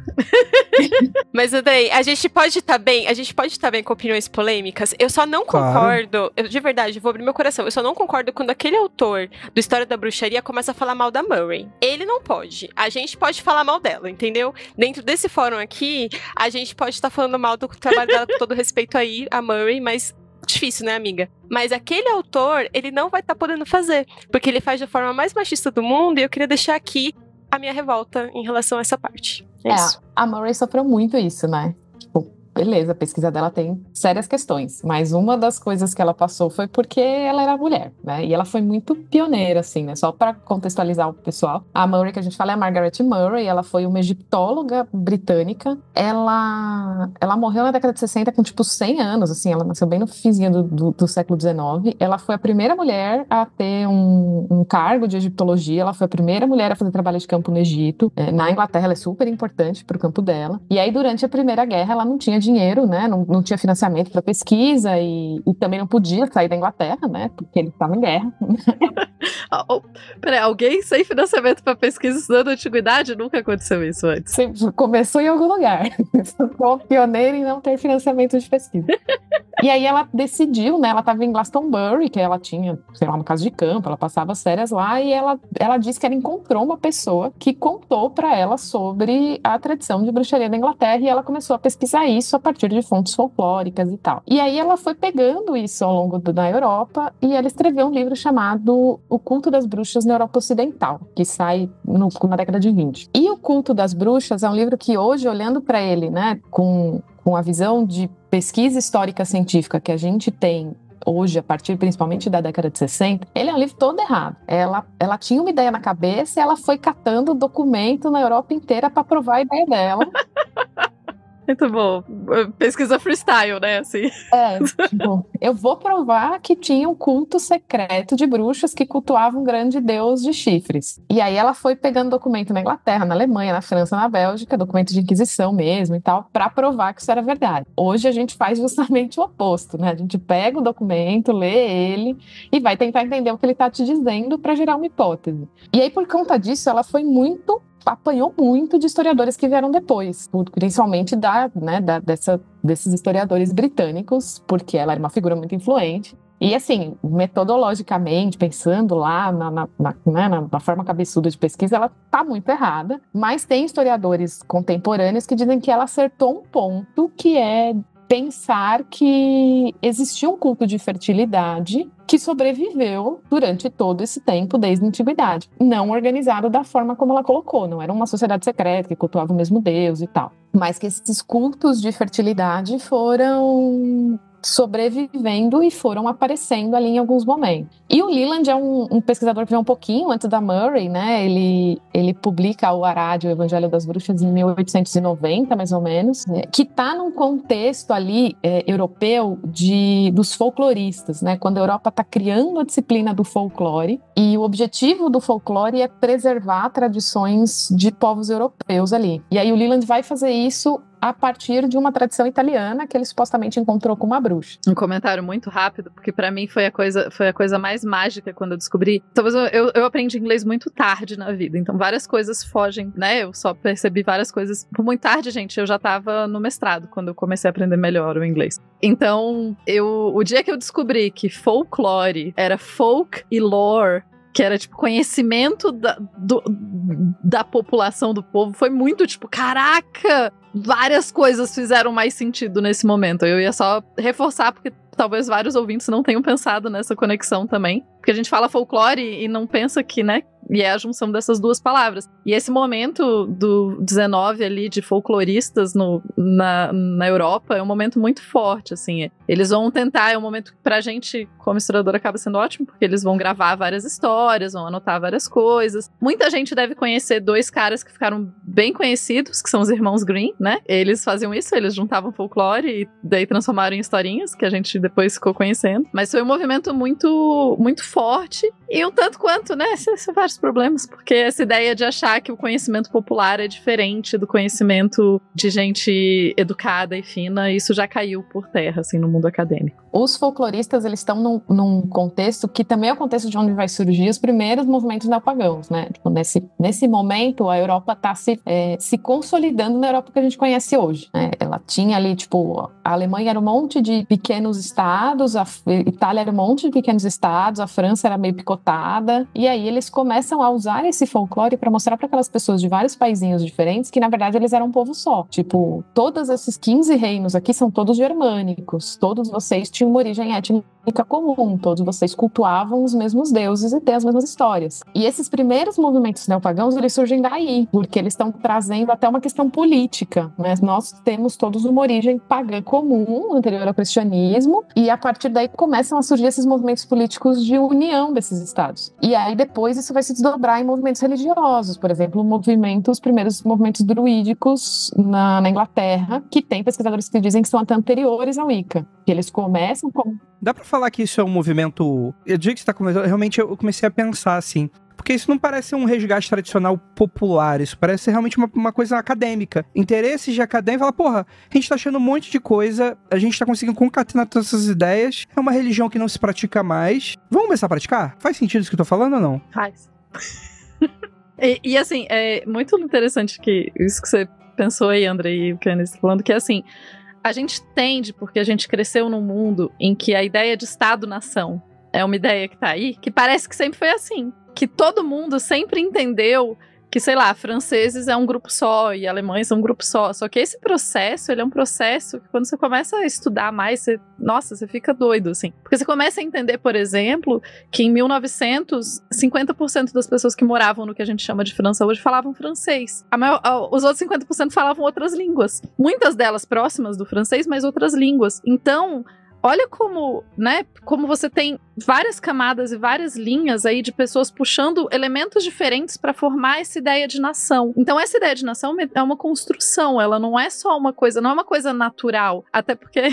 Mas, Andrei, a gente pode estar bem com opiniões polêmicas. Eu só não concordo, de verdade, vou abrir meu coração, eu só não concordo quando aquele autor do História da Bruxaria começa a falar mal da Murray. Ele não pode. A gente pode falar mal dela, entendeu? Dentro desse fórum aqui, a gente pode estar falando mal do trabalho dela com todo respeito aí, a Murray, mas... difícil, né, amiga? Mas aquele autor, ele não vai estar podendo fazer, porque ele faz da forma mais machista do mundo, e eu queria deixar aqui a minha revolta em relação a essa parte. É isso. A Murray sofreu muito isso, né? Tipo, beleza, a pesquisa dela tem sérias questões, mas uma das coisas que ela passou foi porque ela era mulher, né? E ela foi muito pioneira, assim, né? Só para contextualizar o pessoal. A Murray que a gente fala é a Margaret Murray, ela foi uma egiptóloga britânica. Ela morreu na década de 60 com, tipo, 100 anos, assim, ela nasceu bem no finzinho do século XIX. Ela foi a primeira mulher a ter um cargo de egiptologia, ela foi a primeira mulher a fazer trabalho de campo no Egito. Na Inglaterra, ela é super importante pro campo dela. E aí, durante a Primeira Guerra, ela não tinha dinheiro, né? Não tinha financiamento para pesquisa e também não podia sair da Inglaterra, né? Porque ele estava em guerra. Peraí, alguém sem financiamento para pesquisa estudando antiguidade? Nunca aconteceu isso antes. Você começou em algum lugar. Ficou pioneira em não ter financiamento de pesquisa. E aí ela decidiu, né? Ela estava em Glastonbury, que ela tinha, sei lá, uma casa de campo, ela passava as férias lá e ela disse que ela encontrou uma pessoa que contou para ela sobre a tradição de bruxaria da Inglaterra e ela começou a pesquisar isso a partir de fontes folclóricas e tal. E aí ela foi pegando isso ao longo da Europa e ela escreveu um livro chamado O Culto das Bruxas na Europa Ocidental, que sai na década de 20. E O Culto das Bruxas é um livro que hoje, olhando para ele, né, com a visão de pesquisa histórica científica que a gente tem hoje, a partir principalmente da década de 60, ele é um livro todo errado. Ela tinha uma ideia na cabeça e ela foi catando documento na Europa inteira para provar a ideia dela. Muito bom. Pesquisa freestyle, né? Assim. Tipo, eu vou provar que tinha um culto secreto de bruxas que cultuavam um grande deus de chifres. E aí ela foi pegando documento na Inglaterra, na Alemanha, na França, na Bélgica, documento de inquisição mesmo e tal, pra provar que isso era verdade. Hoje a gente faz justamente o oposto, né? A gente pega o documento, lê ele e vai tentar entender o que ele tá te dizendo pra gerar uma hipótese. E aí, por conta disso, ela apanhou muito de historiadores que vieram depois, principalmente desses historiadores britânicos, porque ela era uma figura muito influente. E assim, metodologicamente, pensando lá na forma cabeçuda de pesquisa, ela tá muito errada, mas tem historiadores contemporâneos que dizem que ela acertou um ponto, que é pensar que existia um culto de fertilidade que sobreviveu durante todo esse tempo, desde a antiguidade. Não organizado da forma como ela colocou, não era uma sociedade secreta que cultuava o mesmo Deus e tal. Mas que esses cultos de fertilidade foram sobrevivendo e foram aparecendo ali em alguns momentos. E o Leland é um pesquisador que veio um pouquinho antes da Murray, né? Ele publica o Arad, o Evangelho das Bruxas, em 1890, mais ou menos, né? Que está num contexto ali europeu dos folcloristas, né? Quando a Europa está criando a disciplina do folclore, e o objetivo do folclore é preservar tradições de povos europeus ali. E aí o Leland vai fazer isso a partir de uma tradição italiana que ele supostamente encontrou com uma bruxa. Um comentário muito rápido, porque pra mim foi a coisa mais mágica quando eu descobri. Talvez eu aprendi inglês muito tarde na vida, então várias coisas fogem, né? Eu só percebi várias coisas por muito tarde, gente. Eu já tava no mestrado quando eu comecei a aprender melhor o inglês. Então, o dia que eu descobri que folclore era folk e lore, que era, tipo, conhecimento da população, do povo, foi muito, tipo, caraca! Várias coisas fizeram mais sentido nesse momento. Eu ia só reforçar, porque talvez vários ouvintes não tenham pensado nessa conexão também. Porque a gente fala folclore e não pensa que, né? E é a junção dessas duas palavras. E esse momento do 19 ali de folcloristas na Europa é um momento muito forte, assim. Eles vão tentar, é um momento que pra gente, como historiador, acaba sendo ótimo, porque eles vão gravar várias histórias, vão anotar várias coisas. Muita gente deve conhecer dois caras que ficaram bem conhecidos, que são os irmãos Grimm, né? Eles faziam isso, eles juntavam folclore e daí transformaram em historinhas, que a gente depois ficou conhecendo. Mas foi um movimento muito, muito forte e um tanto quanto, né? São vários problemas, porque essa ideia de achar que o conhecimento popular é diferente do conhecimento de gente educada e fina, isso já caiu por terra, assim, no mundo acadêmico. Os folcloristas, eles estão num contexto que também é o contexto de onde vai surgir os primeiros movimentos neopagãos, né? Tipo, nesse momento, a Europa está se consolidando na Europa que a gente conhece hoje, né? Ela tinha ali, tipo, a Alemanha era um monte de pequenos estados, a Itália era um monte de pequenos estados, a França era meio picotada, e aí eles começam a usar esse folclore para mostrar para aquelas pessoas de vários paizinhos diferentes que, na verdade, eles eram um povo só. Tipo, todos esses 15 reinos aqui são todos germânicos, todos vocês tinham uma origem étnica comum, todos vocês cultuavam os mesmos deuses e têm as mesmas histórias. E esses primeiros movimentos neopagãos, eles surgem daí, porque eles estão trazendo até uma questão política, né? Nós temos todos uma origem pagã comum, anterior ao cristianismo, e a partir daí começam a surgir esses movimentos políticos de união desses estados. E aí depois isso vai se desdobrar em movimentos religiosos, por exemplo, os primeiros movimentos druídicos na Inglaterra, que tem pesquisadores que dizem que são até anteriores ao Wicca, que eles começam como... Dá pra falar que isso é um movimento... Eu digo que você tá começando... Realmente eu comecei a pensar assim... Porque isso não parece um resgate tradicional popular, isso parece ser realmente uma coisa acadêmica. Interesses de acadêmico, fala, porra, a gente tá achando um monte de coisa, a gente tá conseguindo concatenar todas essas ideias, é uma religião que não se pratica mais. Vamos começar a praticar? Faz sentido isso que eu tô falando ou não? Faz. E assim, é muito interessante que isso que você pensou aí, André, e o Kenneth falando, que assim, a gente tende, porque a gente cresceu num mundo em que a ideia de Estado-nação é uma ideia que tá aí, que parece que sempre foi assim. Que todo mundo sempre entendeu que, sei lá, franceses é um grupo só e alemães são um grupo só. Só que esse processo, ele é um processo que quando você começa a estudar mais, você fica doido, assim. Porque você começa a entender, por exemplo, que em 1900, 50% das pessoas que moravam no que a gente chama de França hoje falavam francês. Os outros 50% falavam outras línguas. Muitas delas próximas do francês, mas outras línguas. Então... olha como, né, como você tem várias camadas e várias linhas aí de pessoas puxando elementos diferentes para formar essa ideia de nação. Então essa ideia de nação é uma construção, ela não é só uma coisa, não é uma coisa natural, até porque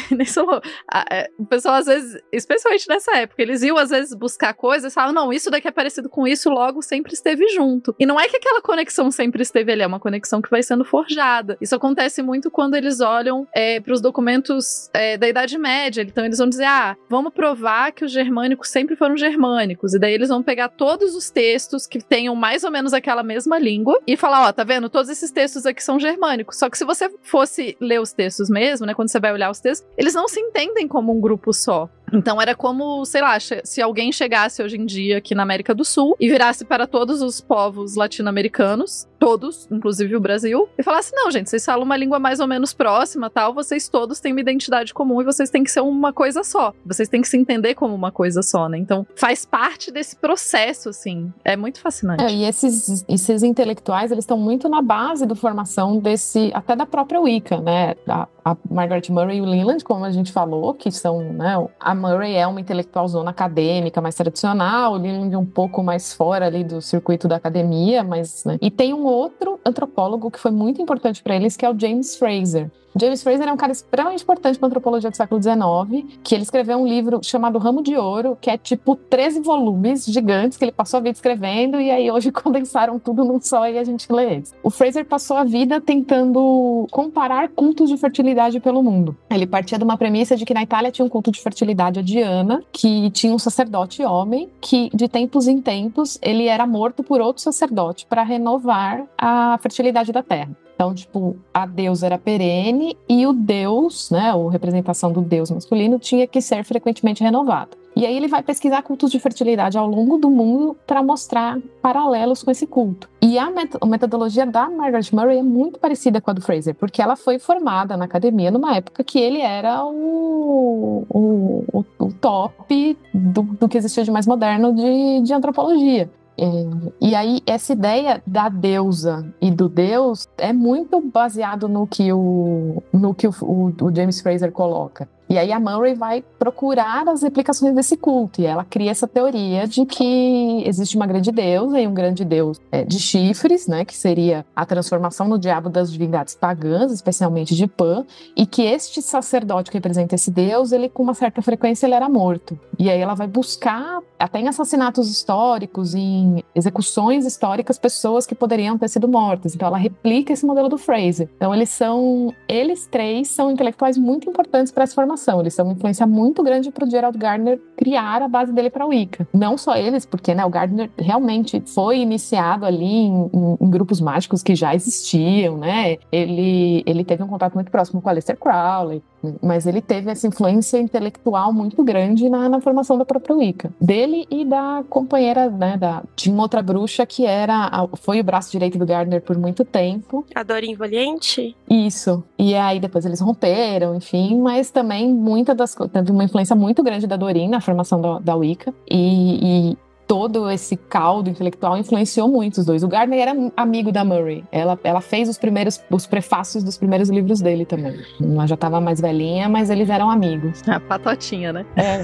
o pessoal às vezes, especialmente nessa época, eles iam às vezes buscar coisas e falavam, não, isso daqui é parecido com isso, logo sempre esteve junto. E não é que aquela conexão sempre esteve ali, é uma conexão que vai sendo forjada. Isso acontece muito quando eles olham para os documentos da Idade Média, então eles vão dizer, vamos provar que os germânicos sempre foram germânicos, e daí eles vão pegar todos os textos que tenham mais ou menos aquela mesma língua e falar, tá vendo, todos esses textos aqui são germânicos, só que se você fosse ler os textos mesmo, né, quando você vai olhar os textos, eles não se entendem como um grupo só. Então era como, sei lá, se alguém chegasse hoje em dia aqui na América do Sul e virasse para todos os povos latino-americanos, todos, inclusive o Brasil, e falasse, não, gente, vocês falam uma língua mais ou menos próxima, tal, vocês todos têm uma identidade comum e vocês têm que ser uma coisa só. Vocês têm que se entender como uma coisa só, né? Então faz parte desse processo, assim. É muito fascinante. E esses intelectuais, eles estão muito na base da formação até da própria Wicca, né? A Margaret Murray e o Leland, como a gente falou, que são, né? A Murray é uma intelectual zona acadêmica mais tradicional, o Leland um pouco mais fora ali do circuito da academia, mas, né? E tem um outro antropólogo que foi muito importante para eles, que é o James Frazer. James Frazer é um cara extremamente importante para a antropologia do século XIX, que ele escreveu um livro chamado Ramo de Ouro, que é tipo 13 volumes gigantes que ele passou a vida escrevendo, e aí hoje condensaram tudo num só e a gente lê eles. O Frazer passou a vida tentando comparar cultos de fertilidade pelo mundo. Ele partia de uma premissa de que na Itália tinha um culto de fertilidade a Diana, que tinha um sacerdote homem, que de tempos em tempos ele era morto por outro sacerdote para renovar a fertilidade da terra. Então, tipo, a deusa era perene e o deus, né, a representação do deus masculino tinha que ser frequentemente renovado. E aí ele vai pesquisar cultos de fertilidade ao longo do mundo para mostrar paralelos com esse culto. E a metodologia da Margaret Murray é muito parecida com a do Frazer, porque ela foi formada na academia numa época que ele era o top do que existia de mais moderno de antropologia. E aí essa ideia da deusa e do deus é muito baseado no que o James Frazer coloca. E aí a Murray vai procurar as replicações desse culto, e ela cria essa teoria de que existe uma grande deusa e um grande deus de chifres, né, que seria a transformação no diabo das divindades pagãs, especialmente de Pan, e que este sacerdote que representa esse deus, ele com uma certa frequência ele era morto. E aí ela vai buscar, até em assassinatos históricos, em execuções históricas, pessoas que poderiam ter sido mortas. Então ela replica esse modelo do Frazer. Então eles três são intelectuais muito importantes para essa formação. Eles são uma influência muito grande para o Gerald Gardner criar a base dele para a Wicca. Não só eles, porque, né, o Gardner realmente foi iniciado ali em grupos mágicos que já existiam, né? Ele teve um contato muito próximo com Aleister Crowley, mas ele teve essa influência intelectual muito grande na formação da própria Wicca. Dele e da companheira, né, de uma outra bruxa que foi o braço direito do Gardner por muito tempo. A Doreen Valiente? Isso. E aí depois eles romperam, enfim, mas também teve uma influência muito grande da Doreen na formação da Wicca. E todo esse caldo intelectual influenciou muito os dois. O Gardner era amigo da Murray. Ela fez os prefácios dos primeiros livros dele também. Ela já estava mais velhinha, mas eles eram amigos. A patotinha, né? É.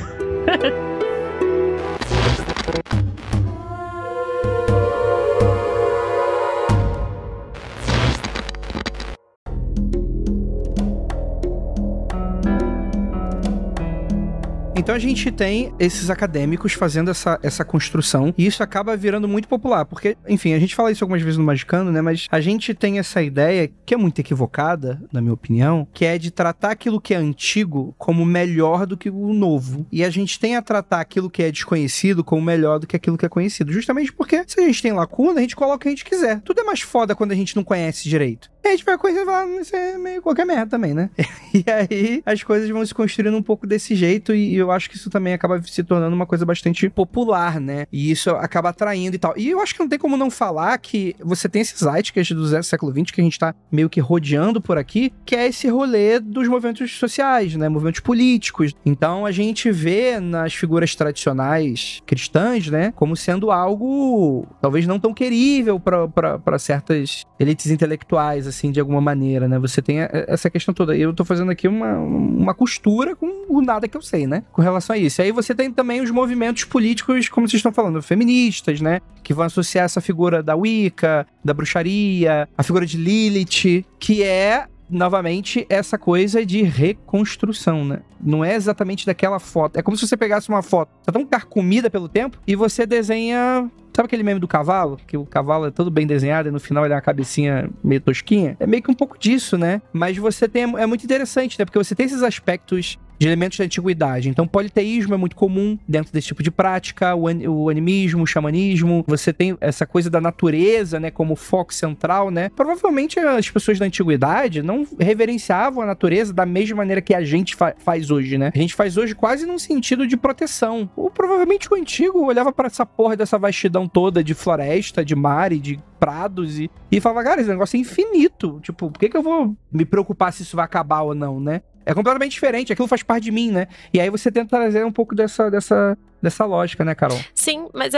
Então a gente tem esses acadêmicos fazendo essa construção, e isso acaba virando muito popular, porque, enfim, a gente fala isso algumas vezes no Magicando, né, mas a gente tem essa ideia, que é muito equivocada, na minha opinião, que é de tratar aquilo que é antigo como melhor do que o novo, e a gente tem a tratar aquilo que é desconhecido como melhor do que aquilo que é conhecido, justamente porque se a gente tem lacuna, a gente coloca o que a gente quiser. Tudo é mais foda quando a gente não conhece direito. E a gente vai conhecer e falar, isso é meio qualquer merda também, né? E aí as coisas vão se construindo um pouco desse jeito, e eu acho que isso também acaba se tornando uma coisa bastante popular, né? E isso acaba atraindo e tal. E eu acho que não tem como não falar que você tem esse zeitgeist do século XX que a gente tá meio que rodeando por aqui, que é esse rolê dos movimentos sociais, né? Movimentos políticos. Então a gente vê nas figuras tradicionais cristãs, né? Como sendo algo talvez não tão querível para certas elites intelectuais. assim, de alguma maneira, né? Você tem essa questão toda. Eu tô fazendo aqui uma costura com o nada que eu sei, né? Com relação a isso. E aí você tem também os movimentos políticos, como vocês estão falando, feministas, né? Que vão associar essa figura da Wicca, da bruxaria, a figura de Lilith, que é, novamente, essa coisa de reconstrução, né? Não é exatamente daquela foto. É como se você pegasse uma foto, tá tão carcomida pelo tempo, e você desenha... Sabe aquele meme do cavalo? Que o cavalo é todo bem desenhado e no final ele é uma cabecinha meio tosquinha? É meio que um pouco disso, né? Mas você tem... É muito interessante, né? Porque você tem esses aspectos de elementos da antiguidade. Então, politeísmo é muito comum dentro desse tipo de prática, o animismo, o xamanismo. Você tem essa coisa da natureza, né, como foco central, né? Provavelmente as pessoas da antiguidade não reverenciavam a natureza da mesma maneira que a gente faz hoje, né? A gente faz hoje quase num sentido de proteção. Ou provavelmente o antigo olhava para essa porra dessa vastidão toda de floresta, de mar e de prados e falava, cara, esse negócio é infinito. Tipo, por que eu vou me preocupar se isso vai acabar ou não, né? É completamente diferente, aquilo faz parte de mim, né? E aí você tenta trazer um pouco dessa lógica, né, Carol? Sim, mas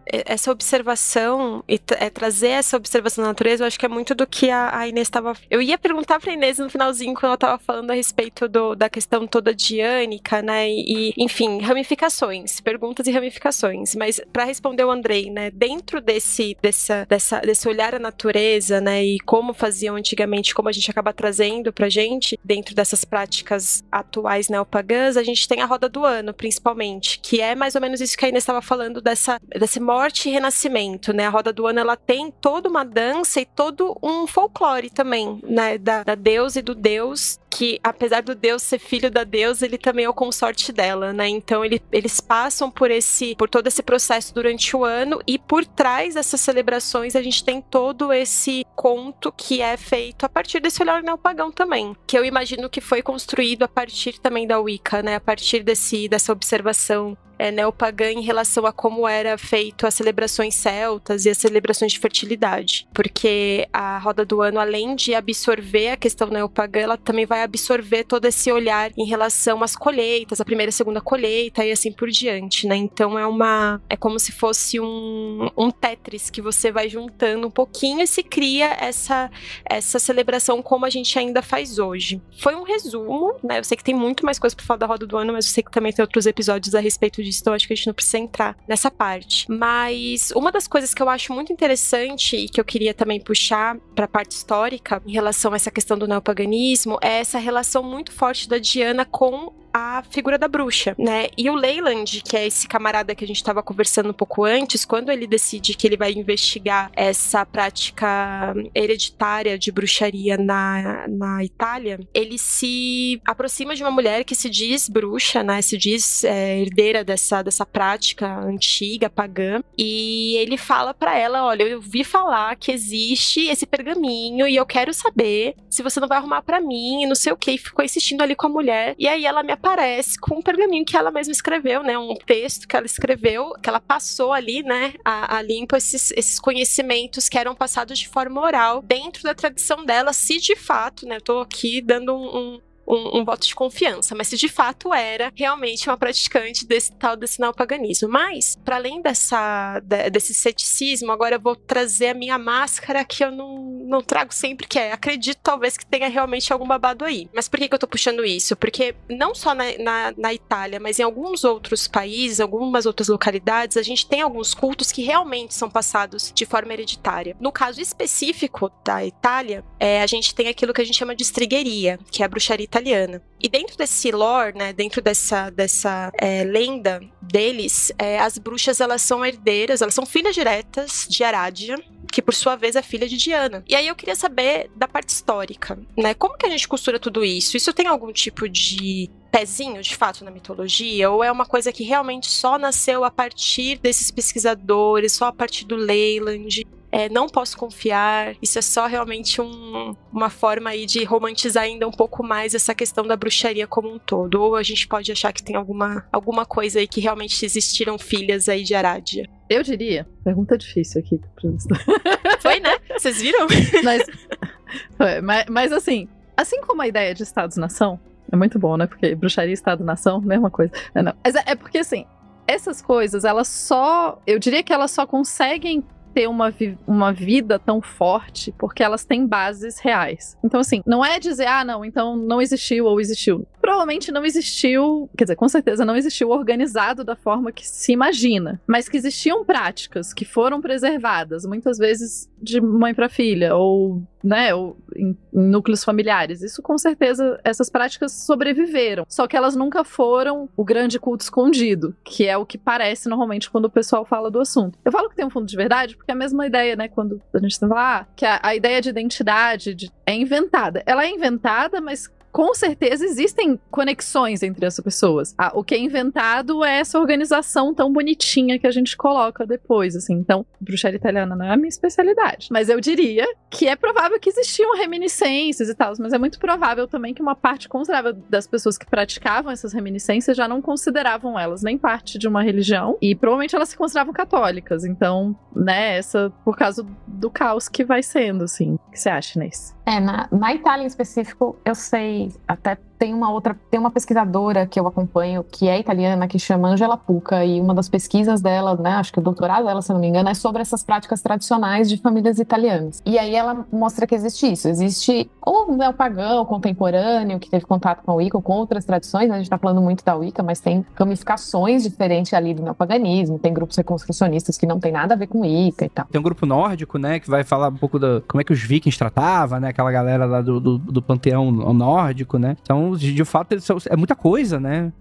essa observação, trazer essa observação da natureza, eu acho que é muito do que a Inês estava... Eu ia perguntar pra Inês no finalzinho, quando ela estava falando a respeito da questão toda diânica, né, e enfim, ramificações, perguntas e ramificações, mas para responder o Andrei, né, dentro desse olhar à natureza, né, e como faziam antigamente, como a gente acaba trazendo pra gente, dentro dessas práticas atuais neopagãs, a gente tem a roda do ano, principalmente, que é mais ou menos isso que a Inês estava falando dessa morte e renascimento, né? A roda do ano, ela tem toda uma dança e todo um folclore também, né? Da deusa e do deus, que apesar do deus ser filho da deusa, ele também é o consorte dela, né? Então eles passam por todo esse processo durante o ano, e por trás dessas celebrações a gente tem todo esse conto que é feito a partir desse olhar neopagão também, que eu imagino que foi construído a partir também da Wicca, né? A partir dessa observação neopagã em relação a como era feito as celebrações celtas e as celebrações de fertilidade. Porque a roda do ano, além de absorver a questão neopagã, ela também vai absorver todo esse olhar em relação às colheitas, a primeira e segunda colheita e assim por diante, né? Então é como se fosse um Tetris que você vai juntando um pouquinho e se cria essa celebração como a gente ainda faz hoje. Foi um resumo, né? Eu sei que tem muito mais coisa pra falar da roda do ano, mas eu sei que também tem outros episódios a respeito disso, então acho que a gente não precisa entrar nessa parte. Mas uma das coisas que eu acho muito interessante e que eu queria também puxar para a parte histórica em relação a essa questão do neopaganismo é essa relação muito forte da Diana com a figura da bruxa, né? E o Leyland, que é esse camarada que a gente estava conversando um pouco antes, quando ele decide que ele vai investigar essa prática hereditária de bruxaria na Itália, ele se aproxima de uma mulher que se diz bruxa, né? Se diz herdeira dessa prática antiga, pagã, e ele fala pra ela, olha, eu ouvi falar que existe esse pergaminho e eu quero saber se você não vai arrumar pra mim e não sei o que, e ficou insistindo ali com a mulher, e aí ela me aparece com um pergaminho que ela mesma escreveu, né, um texto que ela escreveu, que ela passou ali, né, a limpo esses conhecimentos que eram passados de forma oral dentro da tradição dela, se de fato, né, eu tô aqui dando um voto de confiança, mas se de fato era realmente uma praticante desse neopaganismo. Mas, para além desse ceticismo, agora eu vou trazer a minha máscara que eu não trago sempre, que acredito talvez que tenha realmente algum babado aí. Mas por que eu tô puxando isso? Porque não só na Itália, mas em alguns outros países, algumas outras localidades, a gente tem alguns cultos que realmente são passados de forma hereditária. No caso específico da Itália, a gente tem aquilo que a gente chama de strigheria, que é a bruxaria italiana. E dentro desse lore, né, dentro dessa lenda deles, as bruxas, elas são herdeiras, elas são filhas diretas de Aradia, que por sua vez é filha de Diana. E aí eu queria saber da parte histórica, né? Como que a gente costura tudo isso? Isso tem algum tipo de pezinho, de fato, na mitologia? Ou é uma coisa que realmente só nasceu a partir desses pesquisadores, só a partir do Leyland? Não posso confiar, isso é só realmente uma forma aí de romantizar ainda um pouco mais essa questão da bruxaria como um todo, ou a gente pode achar que tem alguma coisa aí que realmente existiram filhas aí de Aradia? Eu diria, pergunta difícil aqui. Foi, né? Vocês viram? Mas assim como a ideia de Estados-nação, é muito bom, né? Porque bruxaria e Estado-nação, mesma coisa. Não. Mas é porque assim, essas coisas, eu diria que elas só conseguem ter uma vida tão forte porque elas têm bases reais. Então, assim, não é dizer, não, então não existiu ou existiu. Provavelmente não existiu, quer dizer, com certeza não existiu organizado da forma que se imagina, mas que existiam práticas que foram preservadas, muitas vezes de mãe para filha, ou, né, ou em núcleos familiares. Isso, com certeza, essas práticas sobreviveram, só que elas nunca foram o grande culto escondido, que é o que parece normalmente quando o pessoal fala do assunto. Eu falo que tem um fundo de verdade porque é a mesma ideia, né, quando a gente fala que a ideia de identidade é inventada. Ela é inventada, mas com certeza existem conexões entre essas pessoas. O que é inventado é essa organização tão bonitinha que a gente coloca depois, assim. Então, bruxaria italiana não é a minha especialidade. Mas eu diria que é provável que existiam reminiscências e tal, mas é muito provável também que uma parte considerável das pessoas que praticavam essas reminiscências já não consideravam elas nem parte de uma religião, e provavelmente elas se consideravam católicas. Então, né, essa por causa do caos que vai sendo, assim. O que você acha, Inês? Na Itália em específico, eu sei, até tem uma pesquisadora que eu acompanho, que é italiana, que chama Angela Pucca, e uma das pesquisas dela, né, acho que o doutorado dela, se não me engano, é sobre essas práticas tradicionais de famílias italianas. E aí ela mostra que existe isso, existe o neopagão contemporâneo, que teve contato com a Wicca, ou com outras tradições, né? A gente tá falando muito da Wicca, mas tem ramificações diferentes ali do neopaganismo, tem grupos reconstrucionistas que não tem nada a ver com Wicca e tal. Tem um grupo nórdico, né, que vai falar um pouco da como é que os vikings tratavam, né, aquela galera lá do panteão nórdico, né? Então, de fato, é muita coisa, né?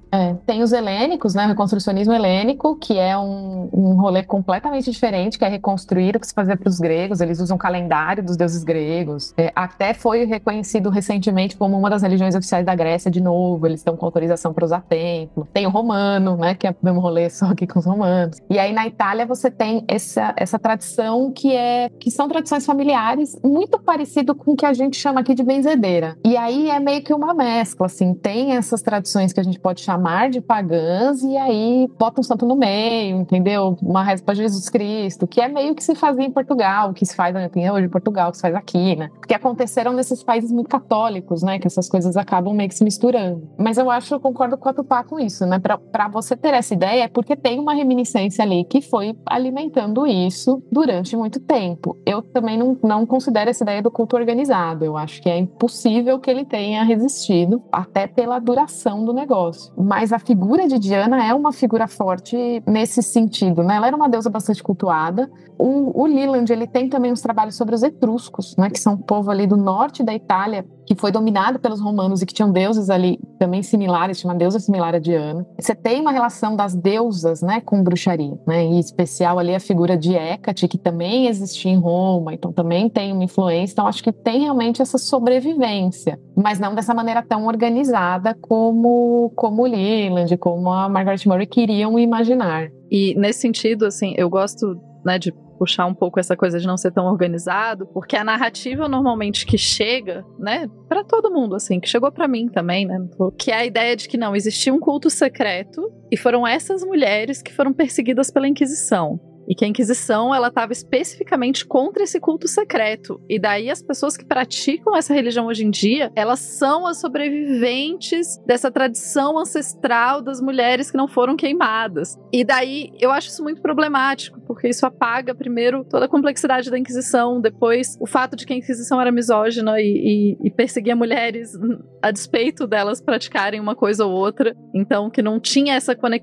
Tem os helênicos, né? O reconstrucionismo helênico, que é um rolê completamente diferente, que é reconstruir o que se fazia para os gregos. Eles usam o calendário dos deuses gregos. Até foi reconhecido recentemente como uma das religiões oficiais da Grécia de novo. Eles estão com autorização para usar templo. Tem o romano, né? Que é o mesmo rolê, só que com os romanos. E aí na Itália você tem essa tradição que são tradições familiares, muito parecido com o que a gente chama aqui de benzedeira. E aí é meio que uma mescla, assim. Tem essas tradições que a gente pode chamar de pagãs, e aí bota um santo no meio, entendeu? Uma reza para Jesus Cristo, que é meio que se fazia em Portugal, que se faz hoje em Portugal, que se faz aqui, né? Porque aconteceram nesses países muito católicos, né? Que essas coisas acabam meio que se misturando. Mas eu concordo com a Tupá com isso, né? Pra você ter essa ideia, é porque tem uma reminiscência ali que foi alimentando isso durante muito tempo. Eu também não considero essa ideia do culto organizado. Eu acho que é impossível que ele tenha resistido, até pela duração do negócio. Mas a figura de Diana é uma figura forte nesse sentido, né? Ela era uma deusa bastante cultuada. O Leland, ele tem também uns trabalhos sobre os etruscos, né? Que são um povo ali do norte da Itália, que foi dominado pelos romanos e que tinham deuses ali também similares, tinha uma deusa similar a Diana. Você tem uma relação das deusas, né, com bruxaria, né? Em especial ali a figura de Hécate, que também existia em Roma, então também tem uma influência. Então acho que tem realmente essa sobrevivência, mas não dessa maneira tão organizada como o Leland, como a Margaret Murray queriam imaginar. E nesse sentido, assim, eu gosto, né, de puxar um pouco essa coisa de não ser tão organizado, porque a narrativa normalmente que chega, né, pra todo mundo, assim, que chegou pra mim também, né, que é a ideia de que não, existia um culto secreto e foram essas mulheres que foram perseguidas pela Inquisição. E que a Inquisição, ela estava especificamente contra esse culto secreto. E daí as pessoas que praticam essa religião hoje em dia, elas são as sobreviventes dessa tradição ancestral das mulheres que não foram queimadas. E daí eu acho isso muito problemático, porque isso apaga, primeiro, toda a complexidade da Inquisição, depois o fato de que a Inquisição era misógina e perseguia mulheres a despeito delas praticarem uma coisa ou outra. Então, que não tinha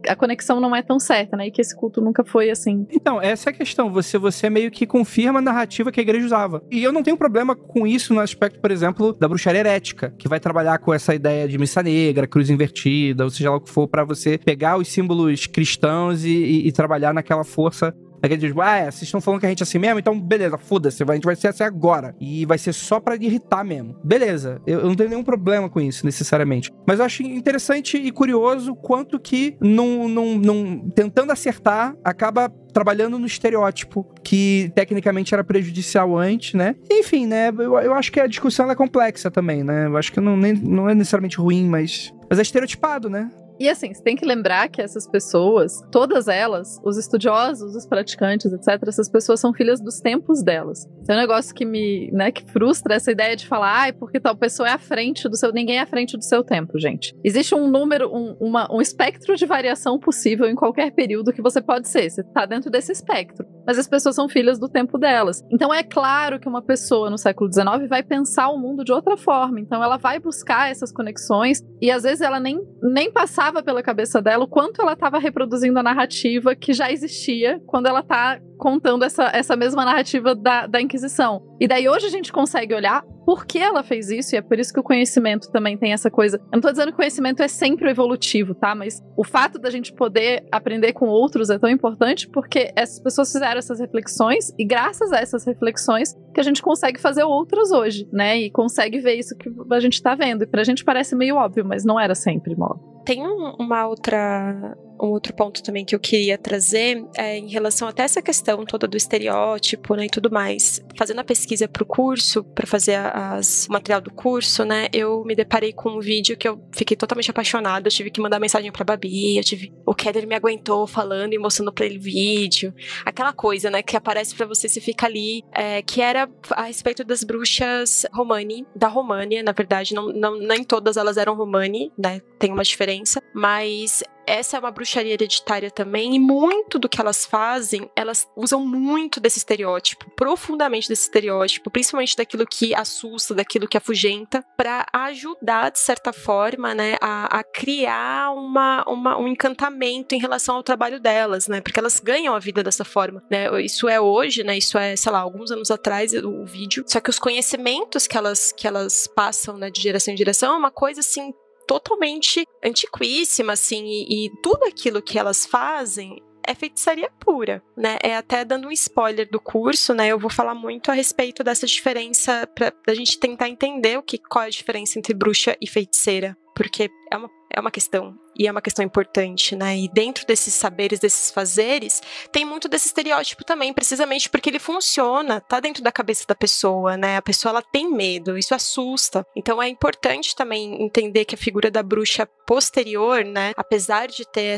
a conexão não é tão certa, né? E que esse culto nunca foi assim. Então, essa é a questão. Você meio que confirma a narrativa que a igreja usava. E eu não tenho problema com isso no aspecto, por exemplo, da bruxaria herética, que vai trabalhar com essa ideia de missa negra, cruz invertida, ou seja lá o que for, pra você pegar os símbolos cristãos e trabalhar naquela força. Aí ele diz, vocês estão falando que a gente é assim mesmo? Então, beleza, foda-se, a gente vai ser assim agora. E vai ser só pra irritar mesmo. Beleza, eu não tenho nenhum problema com isso, necessariamente. Mas eu acho interessante e curioso quanto que, tentando acertar, acaba trabalhando no estereótipo, que tecnicamente era prejudicial antes, né? Enfim, né, eu acho que a discussão é complexa também, né? Eu acho que não é necessariamente ruim, mas é estereotipado, né? E assim, você tem que lembrar que essas pessoas, todas elas, os estudiosos, os praticantes, etc., essas pessoas são filhas dos tempos delas. Isso é um negócio que que frustra essa ideia de falar, porque tal pessoa é à frente do seu... Ninguém é à frente do seu tempo, gente. Existe um número, um espectro de variação possível em qualquer período que você pode ser. Você tá dentro desse espectro. mas as pessoas são filhas do tempo delas. Então é claro que uma pessoa no século XIX vai pensar o mundo de outra forma, então ela vai buscar essas conexões, e às vezes ela nem passava pela cabeça dela o quanto ela estava reproduzindo a narrativa que já existia quando ela está contando essa mesma narrativa da Inquisição. E daí hoje a gente consegue olhar por que ela fez isso, e é por isso que o conhecimento também tem essa coisa. Eu não tô dizendo que o conhecimento é sempre evolutivo, tá? Mas o fato da gente poder aprender com outros é tão importante porque essas pessoas fizeram essas reflexões, e graças a essas reflexões que a gente consegue fazer outras hoje, né? E consegue ver isso que a gente tá vendo. E pra gente parece meio óbvio, mas não era sempre óbvio. Tem um outro ponto também que eu queria trazer em relação até essa questão toda do estereótipo, né, e tudo mais. Fazendo a pesquisa para o curso, para fazer o material do curso, né, eu me deparei com um vídeo que eu fiquei totalmente apaixonada. Eu tive que mandar mensagem pra Babi, o Keller me aguentou falando e mostrando pra ele o vídeo. Aquela coisa, né, que aparece pra você, você fica ali, que era a respeito das bruxas Romani, da România, na verdade, nem todas elas eram Romani, né, tem uma diferença, mas essa é uma bruxaria hereditária também, e muito do que elas fazem, elas usam muito desse estereótipo, profundamente desse estereótipo, principalmente daquilo que assusta, daquilo que afugenta, para ajudar, de certa forma, né, a criar um encantamento em relação ao trabalho delas, né, porque elas ganham a vida dessa forma, né, isso é hoje, né, isso é, sei lá, alguns anos atrás, o vídeo, só que os conhecimentos que elas passam, né, de geração em geração, é uma coisa, assim, totalmente antiquíssima, assim, e tudo aquilo que elas fazem é feitiçaria pura, né? É até dando um spoiler do curso, né? Eu vou falar muito a respeito dessa diferença pra gente tentar entender qual é a diferença entre bruxa e feiticeira, porque é uma questão, e é uma questão importante, né? E dentro desses saberes, desses fazeres, tem muito desse estereótipo também, precisamente porque ele funciona, tá dentro da cabeça da pessoa, né? A pessoa, ela tem medo, isso assusta. Então é importante também entender que a figura da bruxa posterior, né? Apesar de ter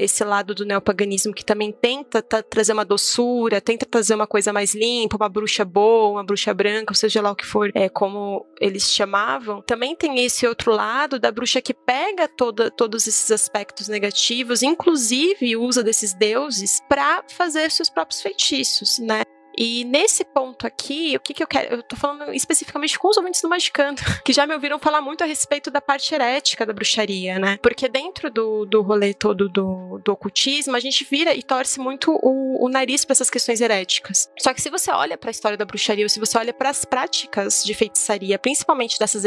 esse lado do neopaganismo que também tenta trazer uma doçura, tenta trazer uma coisa mais limpa, uma bruxa boa, uma bruxa branca, ou seja lá o que for, como eles chamavam, também tem esse outro lado da bruxa que pega todos esses aspectos negativos, inclusive usa desses deuses para fazer seus próprios feitiços, né? E nesse ponto aqui, o que eu quero? Eu tô falando especificamente com os ouvintes do Magicando, que já me ouviram falar muito a respeito da parte herética da bruxaria, né? Porque dentro do rolê todo do ocultismo, a gente vira e torce muito o nariz para essas questões heréticas. Só que se você olha para a história da bruxaria, ou se você olha para as práticas de feitiçaria, principalmente dessas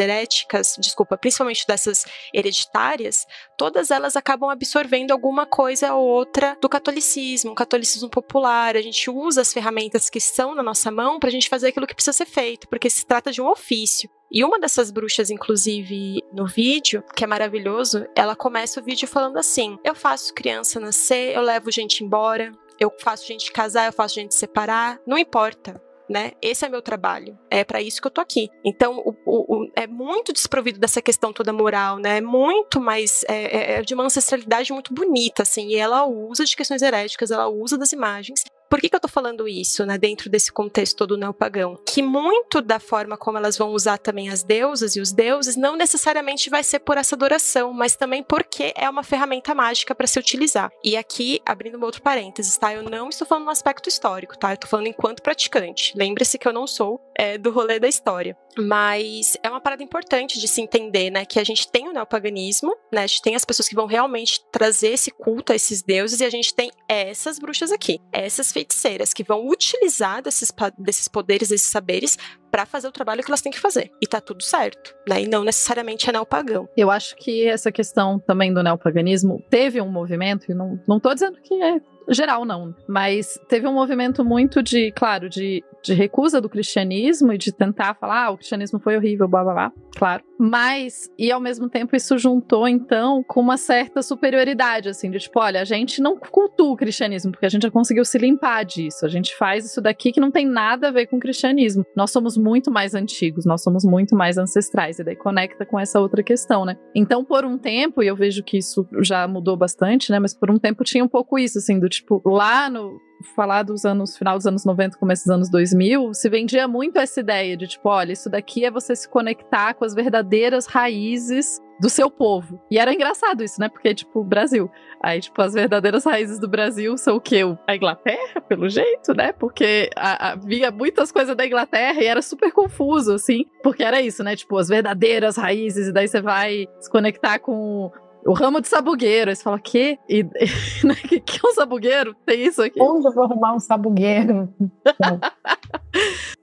hereditárias, todas elas acabam absorvendo alguma coisa ou outra do catolicismo, um catolicismo popular. A gente usa as ferramentas que são na nossa mão pra gente fazer aquilo que precisa ser feito, porque se trata de um ofício. E uma dessas bruxas, inclusive, no vídeo, que é maravilhoso, ela começa o vídeo falando assim: eu faço criança nascer, eu levo gente embora, eu faço gente casar, eu faço gente separar, não importa. Né? Esse é meu trabalho, é para isso que eu tô aqui. Então, é muito desprovido dessa questão toda moral, né? É muito mais, de uma ancestralidade muito bonita, assim, e ela usa de questões heréticas, ela usa das imagens. Por que eu tô falando isso, né, dentro desse contexto todo neopagão? Que muito da forma como elas vão usar também as deusas e os deuses não necessariamente vai ser por essa adoração, mas também porque é uma ferramenta mágica para se utilizar. E aqui, abrindo um outro parênteses, tá? Eu não estou falando no aspecto histórico, tá? Eu tô falando enquanto praticante. Lembre-se que eu não sou do rolê da história. Mas é uma parada importante de se entender, né, que a gente tem o neopaganismo, né, a gente tem as pessoas que vão realmente trazer esse culto a esses deuses, e a gente tem essas bruxas aqui, essas feiticeiras que vão utilizar desses poderes, desses saberes, para fazer o trabalho que elas têm que fazer. E tá tudo certo, né, e não necessariamente é neopagão. Eu acho que essa questão também do neopaganismo teve um movimento, e não tô dizendo que é geral não, mas teve um movimento muito de recusa do cristianismo e de tentar falar, o cristianismo foi horrível, blá blá blá, claro, mas, e ao mesmo tempo isso juntou então com uma certa superioridade, assim, de tipo, olha, a gente não cultua o cristianismo, porque a gente já conseguiu se limpar disso, a gente faz isso daqui que não tem nada a ver com o cristianismo, nós somos muito mais antigos, nós somos muito mais ancestrais, e daí conecta com essa outra questão, né, então por um tempo, e eu vejo que isso já mudou bastante, né, mas por um tempo tinha um pouco isso, assim, do tipo, lá no falar final dos anos 90, começo dos anos 2000, se vendia muito essa ideia de tipo, olha, isso daqui é você se conectar com as verdadeiras raízes do seu povo. E era engraçado isso, né? Porque, tipo, Brasil. Aí, tipo, as verdadeiras raízes do Brasil são o quê? A Inglaterra, pelo jeito, né? Porque havia muitas coisas da Inglaterra e era super confuso, assim. Porque era isso, né? Tipo, as verdadeiras raízes. E daí você vai se conectar com o ramo de sabugueiro. Aí você fala, quê? Que é um sabugueiro? Tem isso aqui? Onde eu vou arrumar um sabugueiro?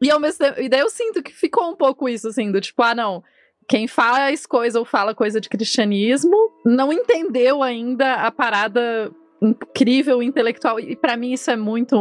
E ao mesmo tempo, e daí eu sinto que ficou um pouco isso, assim, do tipo, não... Quem faz coisa ou fala coisa de cristianismo não entendeu ainda a parada incrível intelectual. E pra mim isso é muito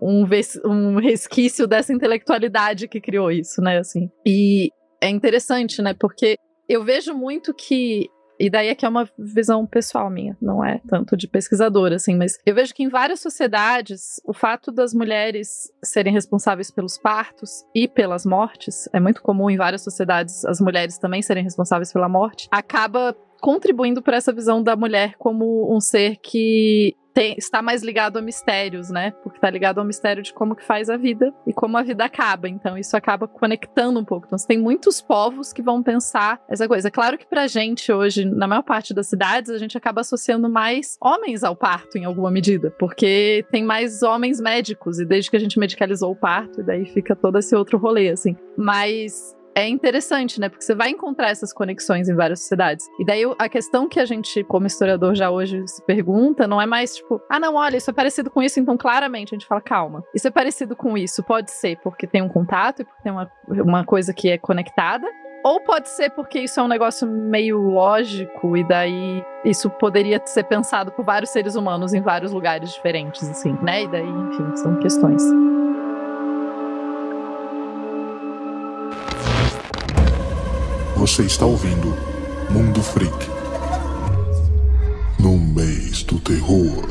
um resquício dessa intelectualidade que criou isso, né? Assim. E é interessante, né? Porque eu vejo muito que... E daí é que é uma visão pessoal minha, não é tanto de pesquisadora, assim, mas eu vejo que em várias sociedades, o fato das mulheres serem responsáveis pelos partos e pelas mortes, é muito comum em várias sociedades as mulheres também serem responsáveis pela morte, acaba contribuindo para essa visão da mulher como um ser que está mais ligado a mistérios, né? Porque está ligado ao mistério de como que faz a vida e como a vida acaba. Então isso acaba conectando um pouco. Então você tem muitos povos que vão pensar essa coisa. Claro que pra gente hoje, na maior parte das cidades, a gente acaba associando mais homens ao parto em alguma medida, porque tem mais homens médicos e desde que a gente medicalizou o parto, e daí fica todo esse outro rolê, assim. Mas é interessante, né? Porque você vai encontrar essas conexões em várias sociedades. E daí a questão que a gente, como historiador, já hoje se pergunta, não é mais tipo, não, olha, isso é parecido com isso, então claramente a gente fala, calma, isso é parecido com isso, pode ser porque tem um contato e porque tem uma coisa que é conectada, ou pode ser porque isso é um negócio meio lógico e daí isso poderia ser pensado por vários seres humanos em vários lugares diferentes, assim, né? E daí, enfim, são questões. Você está ouvindo Mundo Freak, no mês do terror.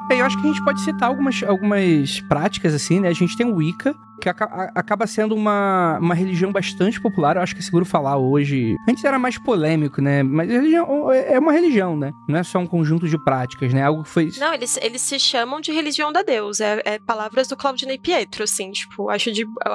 Eu acho que a gente pode citar algumas práticas, assim, né? A gente tem o Wicca, que acaba sendo uma religião bastante popular. Eu acho que é seguro falar hoje. Antes era mais polêmico, né? Mas a religião é uma religião, né? Não é só um conjunto de práticas, né? Algo que foi... Não, eles se chamam de religião da Deus. É palavras do Claudinei Pietro, assim. Tipo,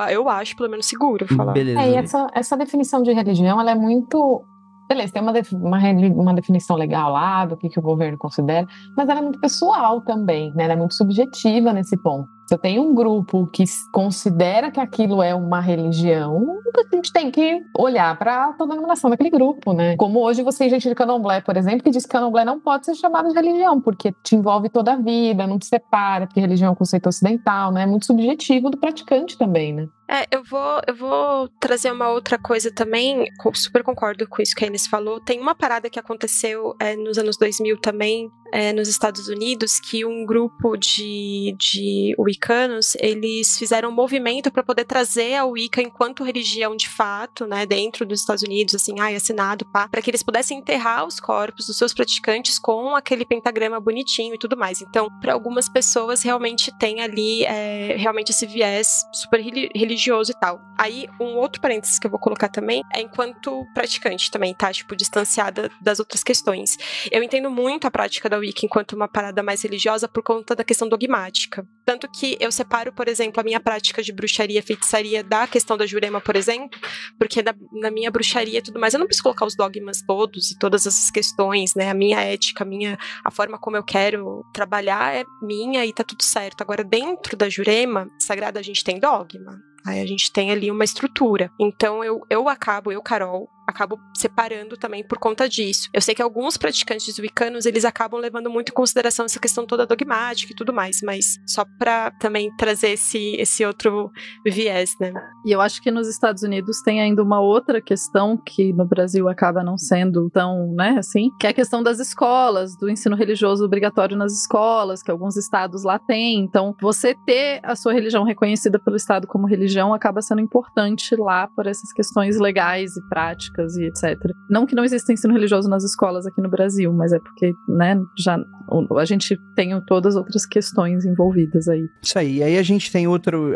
eu acho pelo menos seguro falar. Beleza. E essa definição de religião, ela é muito... Beleza, tem uma definição legal lá do que o governo considera, mas ela é muito pessoal também, né? Ela é muito subjetiva nesse ponto. Se eu tenho um grupo que considera que aquilo é uma religião, a gente tem que olhar para a denominação daquele grupo, né? Como hoje você tem gente de Candomblé, por exemplo, que diz que Candomblé não pode ser chamado de religião, porque te envolve toda a vida, não te separa, porque religião é um conceito ocidental, né? É muito subjetivo do praticante também, né? Eu vou trazer uma outra coisa também, super concordo com isso que a Inês falou. Tem uma parada que aconteceu nos anos 2000 também, nos Estados Unidos, que um grupo de wiccanos, eles fizeram um movimento para poder trazer a Wicca enquanto religião de fato, né, dentro dos Estados Unidos, assim, assinado, para que eles pudessem enterrar os corpos dos seus praticantes com aquele pentagrama bonitinho e tudo mais. Então, para algumas pessoas, realmente tem ali realmente esse viés super religioso e tal. Aí, um outro parênteses que eu vou colocar também é enquanto praticante também, tá? Tipo, distanciada das outras questões. Eu entendo muito a prática da Wicca enquanto uma parada mais religiosa por conta da questão dogmática. Tanto que eu separo, por exemplo, a minha prática de bruxaria, feitiçaria da questão da Jurema, por exemplo, porque na minha bruxaria e tudo mais, eu não preciso colocar os dogmas todos e todas essas questões, né? A minha ética, a forma como eu quero trabalhar é minha e tá tudo certo. Agora, dentro da Jurema Sagrada, a gente tem dogma. Aí a gente tem ali uma estrutura. Então Carol, acabo separando também por conta disso. Eu sei que alguns praticantes wiccanos, eles acabam levando muito em consideração essa questão toda dogmática e tudo mais, mas só pra também trazer esse outro viés, né? E eu acho que nos Estados Unidos tem ainda uma outra questão que no Brasil acaba não sendo tão, né, assim, que é a questão das escolas, do ensino religioso obrigatório nas escolas, que alguns estados lá têm. Então, você ter a sua religião reconhecida pelo estado como religião acaba sendo importante lá por essas questões legais e práticas católicas e etc. Não que não exista ensino religioso nas escolas aqui no Brasil, mas é porque, né, já a gente tem todas as outras questões envolvidas aí. Isso aí. E aí a gente tem outro...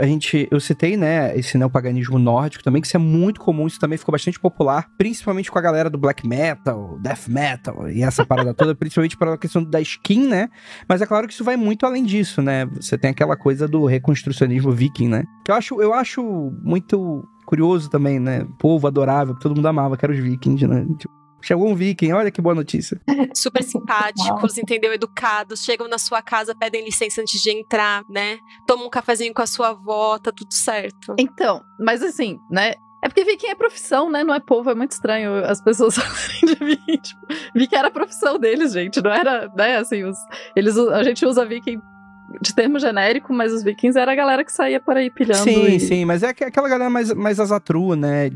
Eu citei, né, esse neopaganismo nórdico também, que isso é muito comum, isso também ficou bastante popular, principalmente com a galera do black metal, death metal e essa parada toda, principalmente para a questão da skin, né? Mas é claro que isso vai muito além disso, né? Você tem aquela coisa do reconstrucionismo viking, né? Que eu acho muito curioso também, né? Povo adorável, que todo mundo amava, que eram os vikings, né? Tipo, chegou um viking, olha que boa notícia. Super simpáticos, entendeu? Educados, chegam na sua casa, pedem licença antes de entrar, né? Tomam um cafezinho com a sua avó, tá tudo certo. Então, mas assim, né? É porque viking é profissão, né? Não é povo, é muito estranho as pessoas falarem de viking. Tipo, viking era a profissão deles, gente. Não era, né? Assim, a gente usa viking de termo genérico, mas os vikings era a galera que saía por aí pilhando. Sim, mas é aquela galera mais azatru, né?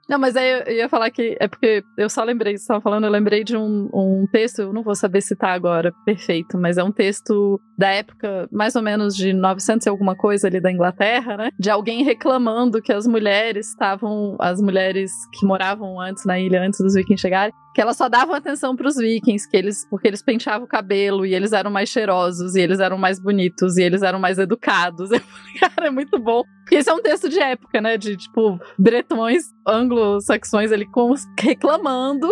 Não, mas aí eu ia falar que é porque eu só lembrei, você estava falando, eu lembrei de um texto, eu não vou saber citar agora, perfeito, mas é um texto da época, mais ou menos de 900 e alguma coisa ali da Inglaterra, né? De alguém reclamando que as mulheres que moravam antes na ilha, antes dos vikings chegarem, que elas só davam atenção pros vikings, porque eles penteavam o cabelo, e eles eram mais cheirosos, e eles eram mais bonitos, e eles eram mais educados. Eu falei, cara, é muito bom. Porque esse é um texto de época, né? De, tipo, bretões, anglo-saxões ali reclamando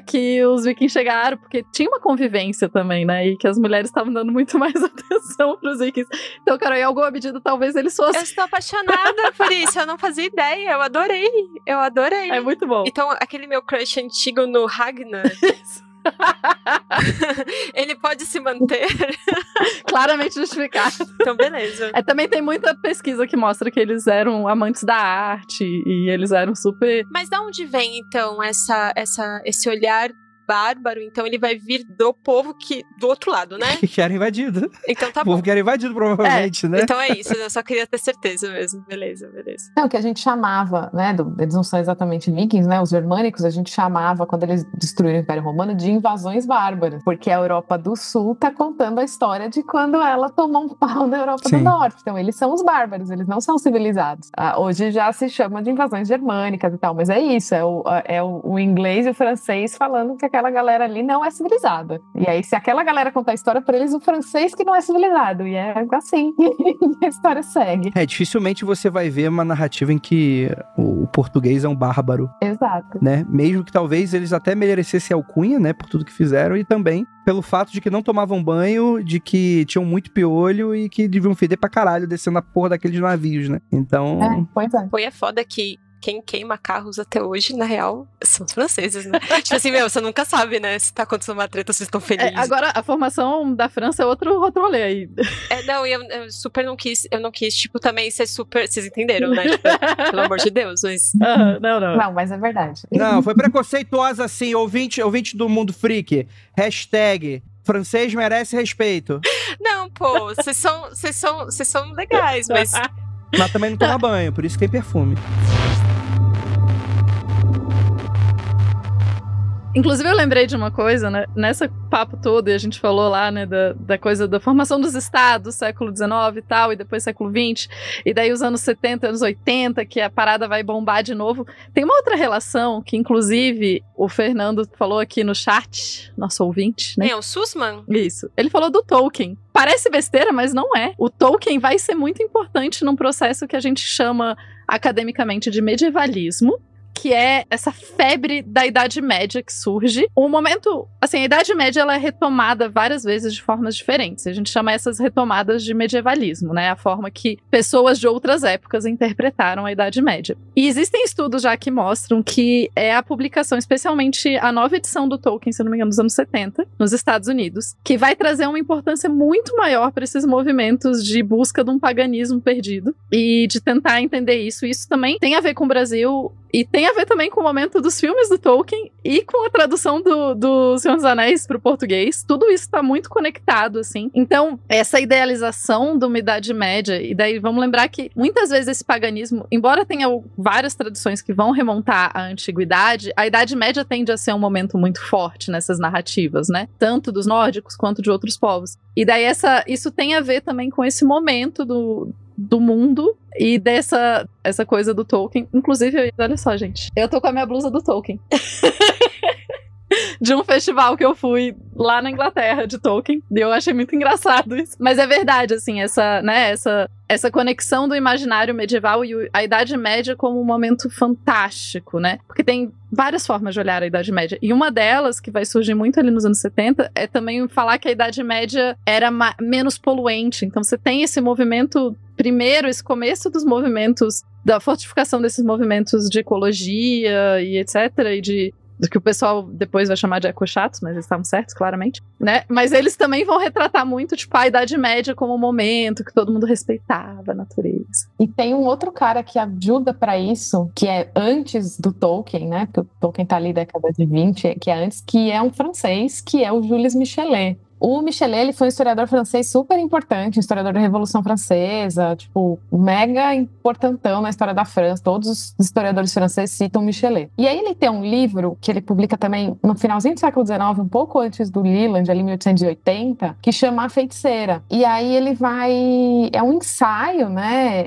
que os vikings chegaram, porque tinha uma convivência também, né? E que as mulheres estavam dando muito mais atenção pros vikings. Então, cara, em alguma medida, talvez eles fossem... Eu estou apaixonada por isso, eu não fazia ideia, eu adorei. É muito bom. Então, aquele meu crush antigo no Ragnar... ele pode se manter. Claramente justificado. Então, beleza. Também tem muita pesquisa que mostra que eles eram amantes da arte e eles eram super... Mas de onde vem, então, esse olhar bárbaro? Então ele vai vir do povo do outro lado, né? Que era invadido. Então tá bom. bom. O povo que era invadido, provavelmente, né? Então é isso, eu só queria ter certeza mesmo. Beleza. É o que a gente chamava, né? Eles não são exatamente vikings, né? Os germânicos, a gente chamava, quando eles destruíram o Império Romano, de invasões bárbaras. Porque a Europa do Sul tá contando a história de quando ela tomou um pau na Europa do Norte. Então eles são os bárbaros, eles não são civilizados. Hoje já se chama de invasões germânicas e tal, mas é isso, é o inglês e o francês falando que aquela galera ali não é civilizada. E aí, se aquela galera contar a história pra eles, o francês que não é civilizado. E é assim a história segue. Dificilmente você vai ver uma narrativa em que o português é um bárbaro. Exato. Né? Mesmo que talvez eles até merecessem alcunha, né? Por tudo que fizeram, e também pelo fato de que não tomavam banho, de que tinham muito piolho e que deviam feder pra caralho descendo a porra daqueles navios, né? Então... Pois é. Foi foda que quem queima carros até hoje, na real, são os franceses, né? Tipo assim, você nunca sabe, né? Se tá acontecendo uma treta, vocês estão felizes. Agora, a formação da França é outro rolê aí. Não, eu super não quis, tipo, também ser super, vocês entenderam, né? Tipo, pelo amor de Deus, mas... Não. Não, mas é verdade. Não, foi preconceituosa assim, ouvinte do Mundo Freak, hashtag... Francês merece respeito. Não, pô, vocês são legais, mas também não toma banho, por isso que tem perfume. Inclusive, eu lembrei de uma coisa, né? Nessa papo todo, e a gente falou lá, né, da coisa da formação dos estados, século XIX e tal, e depois século XX, e daí os anos 70, anos 80, que a parada vai bombar de novo. Tem uma outra relação que, inclusive, o Fernando falou aqui no chat, nosso ouvinte, né? É o Sussman? Isso. Ele falou do Tolkien. Parece besteira, mas não é. O Tolkien vai ser muito importante num processo que a gente chama academicamente de medievalismo, que é essa febre da Idade Média que surge. Um momento, assim, a Idade Média ela é retomada várias vezes de formas diferentes. A gente chama essas retomadas de medievalismo, né? A forma que pessoas de outras épocas interpretaram a Idade Média. E existem estudos já que mostram que é a publicação, especialmente a nova edição do Tolkien, se não me engano, dos anos 70, nos Estados Unidos, que vai trazer uma importância muito maior para esses movimentos de busca de um paganismo perdido e de tentar entender isso. Isso também tem a ver com o Brasil e tem a ver também com o momento dos filmes do Tolkien e com a tradução do Senhor dos Anéis para o português. Tudo isso está muito conectado, assim. Então, essa idealização de uma Idade Média, e daí vamos lembrar que muitas vezes esse paganismo, embora tenha várias tradições que vão remontar à antiguidade, a Idade Média tende a ser um momento muito forte nessas narrativas, né? Tanto dos nórdicos quanto de outros povos. E daí isso tem a ver também com esse momento do mundo e essa coisa do Tolkien. Inclusive, olha só, gente, eu tô com a minha blusa do Tolkien. De um festival que eu fui lá na Inglaterra, de Tolkien, e eu achei muito engraçado isso. Mas é verdade, assim, essa conexão do imaginário medieval e a Idade Média como um momento fantástico, né? Porque tem várias formas de olhar a Idade Média, e uma delas, que vai surgir muito ali nos anos 70, é também falar que a Idade Média era menos poluente. Então você tem esse movimento, primeiro, esse começo dos movimentos, da fortificação desses movimentos de ecologia e etc, e do que o pessoal depois vai chamar de ecochatos, mas eles estavam certos, claramente, né? Mas eles também vão retratar muito, tipo, a Idade Média como um momento que todo mundo respeitava a natureza. E tem um outro cara que ajuda pra isso, que é antes do Tolkien, né? Porque o Tolkien tá ali década de 20, que é antes, que é um francês, que é o Jules Michelet. O Michelet, ele foi um historiador francês super importante, um historiador da Revolução Francesa, tipo, mega importantão na história da França. Todos os historiadores franceses citam Michelet. E aí ele tem um livro que ele publica também no finalzinho do século XIX, um pouco antes do Leland, ali em 1880, que chama A Feiticeira. E aí ele vai... É um ensaio, né?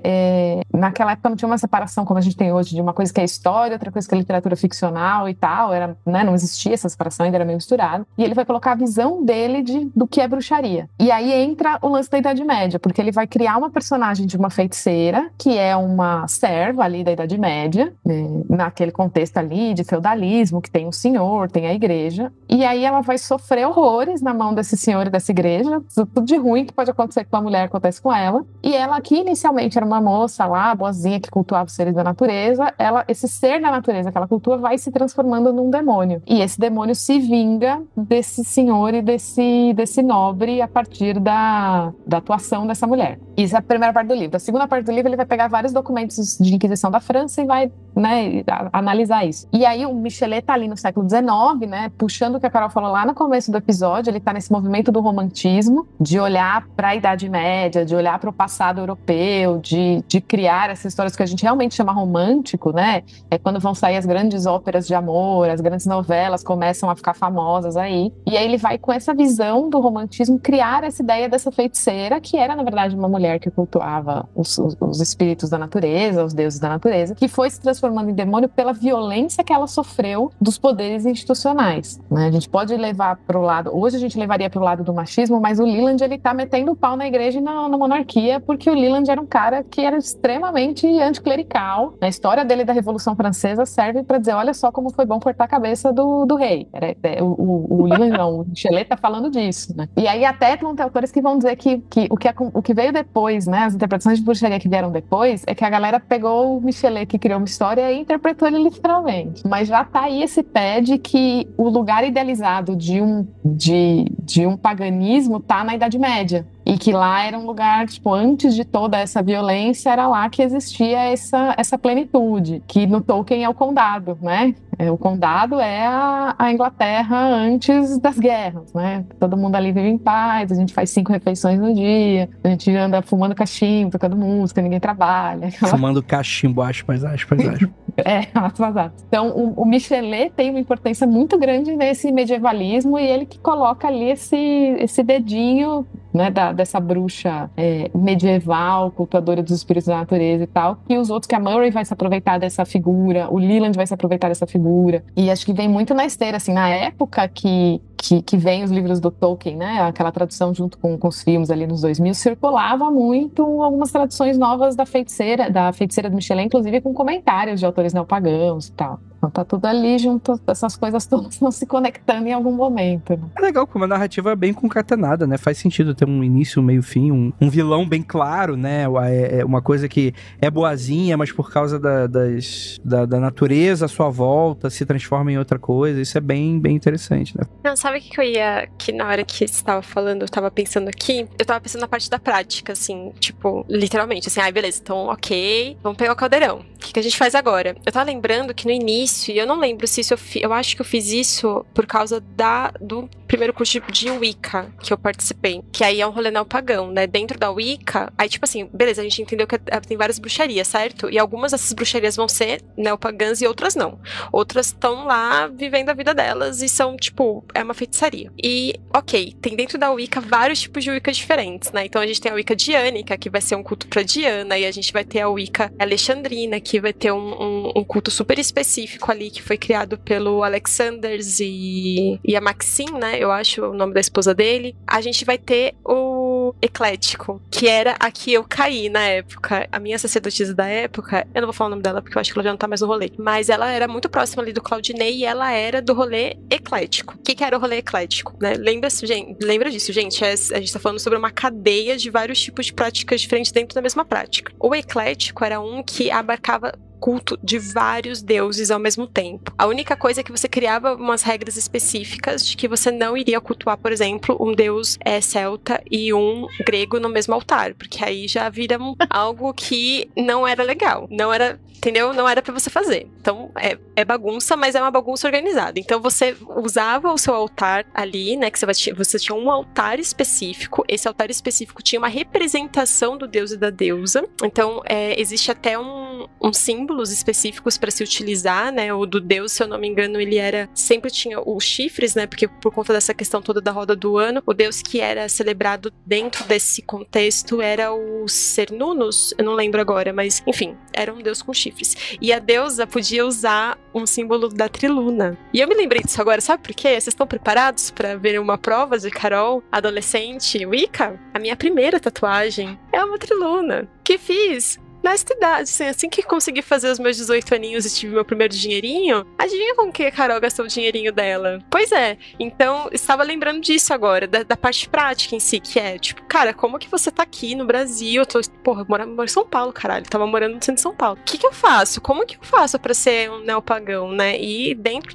Naquela época não tinha uma separação como a gente tem hoje, de uma coisa que é história, outra coisa que é literatura ficcional e tal. Era, né? Não existia essa separação, ainda era meio misturado. E ele vai colocar a visão dele do que é bruxaria. E aí entra o lance da Idade Média, porque ele vai criar uma personagem de uma feiticeira, que é uma serva ali da Idade Média, naquele contexto ali de feudalismo, que tem um senhor, tem a igreja, e aí ela vai sofrer horrores na mão desse senhor e dessa igreja, tudo de ruim que pode acontecer com a mulher, acontece com ela, e ela que inicialmente era uma moça lá, boazinha, que cultuava os seres da natureza, esse ser da natureza que ela cultua vai se transformando num demônio, e esse demônio se vinga desse senhor e desse nobre a partir da atuação dessa mulher. Isso é a primeira parte do livro. A segunda parte do livro, ele vai pegar vários documentos de Inquisição da França e vai, né, analisar isso. E aí o Michelet tá ali no século XIX, né, puxando o que a Carol falou lá no começo do episódio, ele tá nesse movimento do romantismo, de olhar para a Idade Média, de olhar para o passado europeu, de criar essas histórias que a gente realmente chama romântico, né? É quando vão sair as grandes óperas de amor, as grandes novelas começam a ficar famosas aí. E aí ele vai, com essa visão do romantismo, criar essa ideia dessa feiticeira, que era, na verdade, uma mulher que cultuava os espíritos da natureza, os deuses da natureza, que foi se transformando em demônio pela violência que ela sofreu dos poderes institucionais, né? A gente pode levar para o lado, hoje a gente levaria para o lado do machismo, mas o Leland, ele tá metendo o pau na igreja e na monarquia, porque o Leland era um cara que era extremamente anticlerical. A história dele da Revolução Francesa serve para dizer, olha só como foi bom cortar a cabeça do rei. O Leland não, o Michelet tá falando disso, né? E aí até vão ter autores que vão dizer que o que veio depois, né, as interpretações de bruxaria que vieram depois, é que a galera pegou o Michelet, que criou uma história, e interpretou ele literalmente. Mas já tá aí esse pé de que o lugar idealizado de um paganismo tá na Idade Média. E que lá era um lugar, tipo, antes de toda essa violência, era lá que existia essa plenitude, que no Tolkien é o condado, né? O condado é a Inglaterra antes das guerras, né? Todo mundo ali vive em paz, a gente faz 5 refeições no dia, a gente anda fumando cachimbo, tocando música, ninguém trabalha. Fumando cachimbo, aspas. Então, o Michelet tem uma importância muito grande nesse medievalismo, e ele que coloca ali esse dedinho, né, dessa bruxa medieval, cultuadora dos espíritos da natureza e tal, e os outros, que a Murray vai se aproveitar dessa figura, o Leland vai se aproveitar dessa figura, e acho que vem muito na esteira, assim, na época que vem os livros do Tolkien, né, aquela tradução junto com os filmes ali nos 2000, circulava muito algumas traduções novas da feiticeira do Michelet, inclusive com comentários de autores neopagãos e tal. Então tá tudo ali junto, essas coisas todas estão se conectando em algum momento. Né? É legal, como a narrativa é bem concatenada, né? Faz sentido ter um início, meio, fim, um vilão bem claro, né? É uma coisa que é boazinha, mas por causa da natureza à sua volta se transforma em outra coisa. Isso é bem, bem interessante, né? Não, sabe o que na hora que você estava falando, eu estava pensando aqui? Eu estava pensando na parte da prática, assim, tipo, literalmente, assim, beleza, então, ok, vamos pegar o caldeirão. O que a gente faz agora? Eu tava lembrando que no início, e eu não lembro se isso eu acho que eu fiz isso por causa do primeiro curso de Wicca que eu participei, que aí é um rolê neopagão, né? Dentro da Wicca, aí tipo assim, beleza, a gente entendeu que tem várias bruxarias, certo? E algumas dessas bruxarias vão ser neopagãs e outras não. Outras estão lá vivendo a vida delas e são, tipo, é uma feitiçaria. E, ok, tem dentro da Wicca vários tipos de Wicca diferentes, né? Então a gente tem a Wicca diânica, que vai ser um culto pra Diana, e a gente vai ter a Wicca alexandrina, que vai ter um culto super específico ali, que foi criado pelo Alexanders e a Maxine, né? Eu acho o nome da esposa dele. A gente vai ter o eclético, que era a que eu caí na época. A minha sacerdotisa da época, eu não vou falar o nome dela porque eu acho que ela já não tá mais no rolê, mas ela era muito próxima ali do Claudinei e ela era do rolê eclético. O que era o rolê eclético, né? Lembra disso, gente? A gente tá falando sobre uma cadeia de vários tipos de práticas diferentes dentro da mesma prática. O eclético era um que abarcava culto de vários deuses ao mesmo tempo. A única coisa é que você criava umas regras específicas de que você não iria cultuar, por exemplo, um deus celta e um grego no mesmo altar, porque aí já vira algo que não era legal, não era, entendeu? Não era pra você fazer. Então, é bagunça, mas é uma bagunça organizada. Então, você usava o seu altar ali, né, que você tinha um altar específico, esse altar específico tinha uma representação do deus e da deusa, então, existe até uns símbolos específicos para se utilizar, né, o do deus, se eu não me engano, ele sempre tinha os chifres, né, porque por conta dessa questão toda da roda do ano, o deus que era celebrado dentro desse contexto era o Cernunnos, eu não lembro agora, mas, enfim, era um deus com chifres. E a deusa podia usar um símbolo da triluna. E eu me lembrei disso agora, sabe por quê? Vocês estão preparados para ver uma prova de Carol, adolescente, Wicca? A minha primeira tatuagem é uma triluna que fiz nesta idade, assim que consegui fazer os meus 18 aninhos e tive meu primeiro dinheirinho, adivinha com que a Carol gastou o dinheirinho dela? Pois é, então estava lembrando disso agora, da parte prática em si, que é, tipo, cara, como que você tá aqui no Brasil? Eu moro em São Paulo, caralho, tava morando no centro de São Paulo. O que eu faço? Como que eu faço pra ser um neopagão, né? E dentro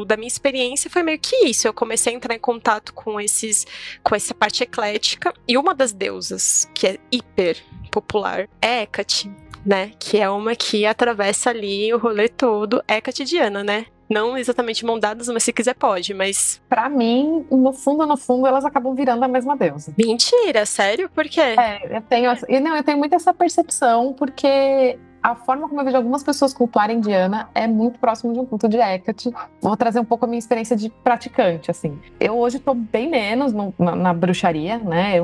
da minha experiência foi meio que isso, eu comecei a entrar em contato com essa parte eclética, e uma das deusas, que é hiper popular, é Hecate, né? Que é uma que atravessa ali o rolê todo. Hecate e Diana, né? Não exatamente mão dadas, mas se quiser pode, mas... Pra mim, no fundo, elas acabam virando a mesma deusa. Mentira, sério? Por quê? Eu tenho muito essa percepção, porque a forma como eu vejo algumas pessoas cultuarem Diana é muito próximo de um culto de Hecate. Vou trazer um pouco a minha experiência de praticante, assim. Eu hoje tô bem menos na bruxaria, né?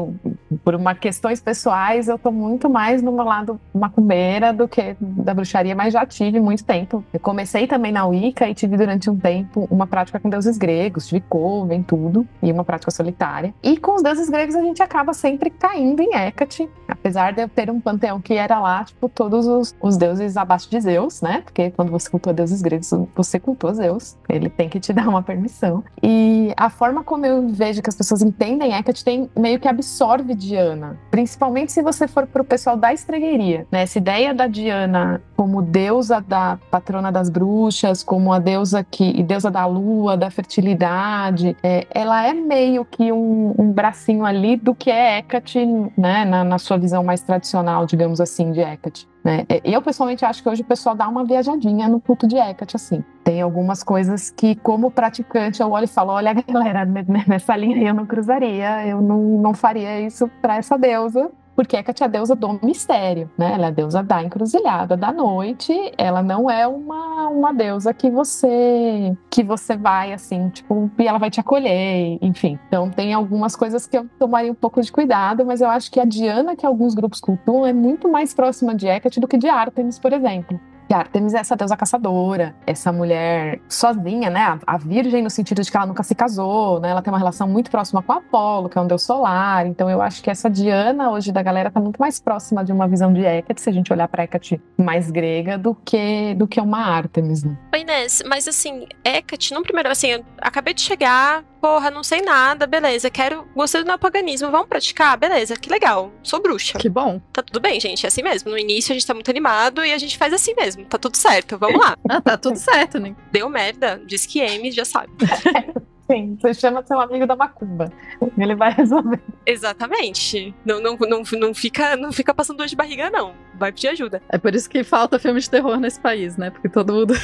Por questões pessoais, eu tô muito mais no meu lado macumbeira do que da bruxaria, mas já tive muito tempo. Eu comecei também na Wicca e tive durante um tempo uma prática com deuses gregos, tive coven, tudo, e uma prática solitária. E com os deuses gregos a gente acaba sempre caindo em Hecate, apesar de eu ter um panteão que era lá, tipo, todos os deuses abaixo de Zeus, né? Porque quando você cultua deuses gregos, você cultua Zeus. Ele tem que te dar uma permissão. E a forma como eu vejo que as pessoas entendem Hecate meio que absorve Diana. Principalmente se você for pro pessoal da estregueria, né? Essa ideia da Diana como deusa da patrona das bruxas, como a deusa da lua, da fertilidade, ela é meio que um bracinho ali do que é Hecate, né? Na sua visão mais tradicional, digamos assim, de Hecate. Né? Eu, pessoalmente, acho que hoje o pessoal dá uma viajadinha no culto de Hecate, assim. Tem algumas coisas que, como praticante, eu olho e falo, olha, galera, nessa linha aí eu não cruzaria, eu não faria isso pra essa deusa, porque Hecate é a deusa do mistério, né? Ela é a deusa da encruzilhada, da noite, ela não é uma deusa que você vai, assim, tipo, e ela vai te acolher, enfim. Então tem algumas coisas que eu tomaria um pouco de cuidado, mas eu acho que a Diana, que alguns grupos cultuam, é muito mais próxima de Hecate do que de Ártemis, por exemplo. E Ártemis é essa deusa caçadora, essa mulher sozinha, né? A virgem no sentido de que ela nunca se casou, né? Ela tem uma relação muito próxima com Apolo, que é um deus solar. Então eu acho que essa Diana hoje da galera tá muito mais próxima de uma visão de Hecate, se a gente olhar pra Hecate mais grega, do que uma Ártemis, né? Oi, Inês, mas assim, Hecate, no primeiro, assim, eu acabei de chegar, porra, não sei nada, beleza, gostei do neopaganismo, vamos praticar? Beleza, que legal, sou bruxa. Que bom. Tá tudo bem, gente, é assim mesmo. No início a gente tá muito animado e a gente faz assim mesmo. Tá tudo certo, vamos lá. Tá tudo certo, né? Deu merda, diz que M, já sabe. Sim, você chama seu amigo da macumba. Ele vai resolver. Exatamente. Não fica passando dor de barriga, não. Vai pedir ajuda. É por isso que falta filme de terror nesse país, né? Porque todo mundo...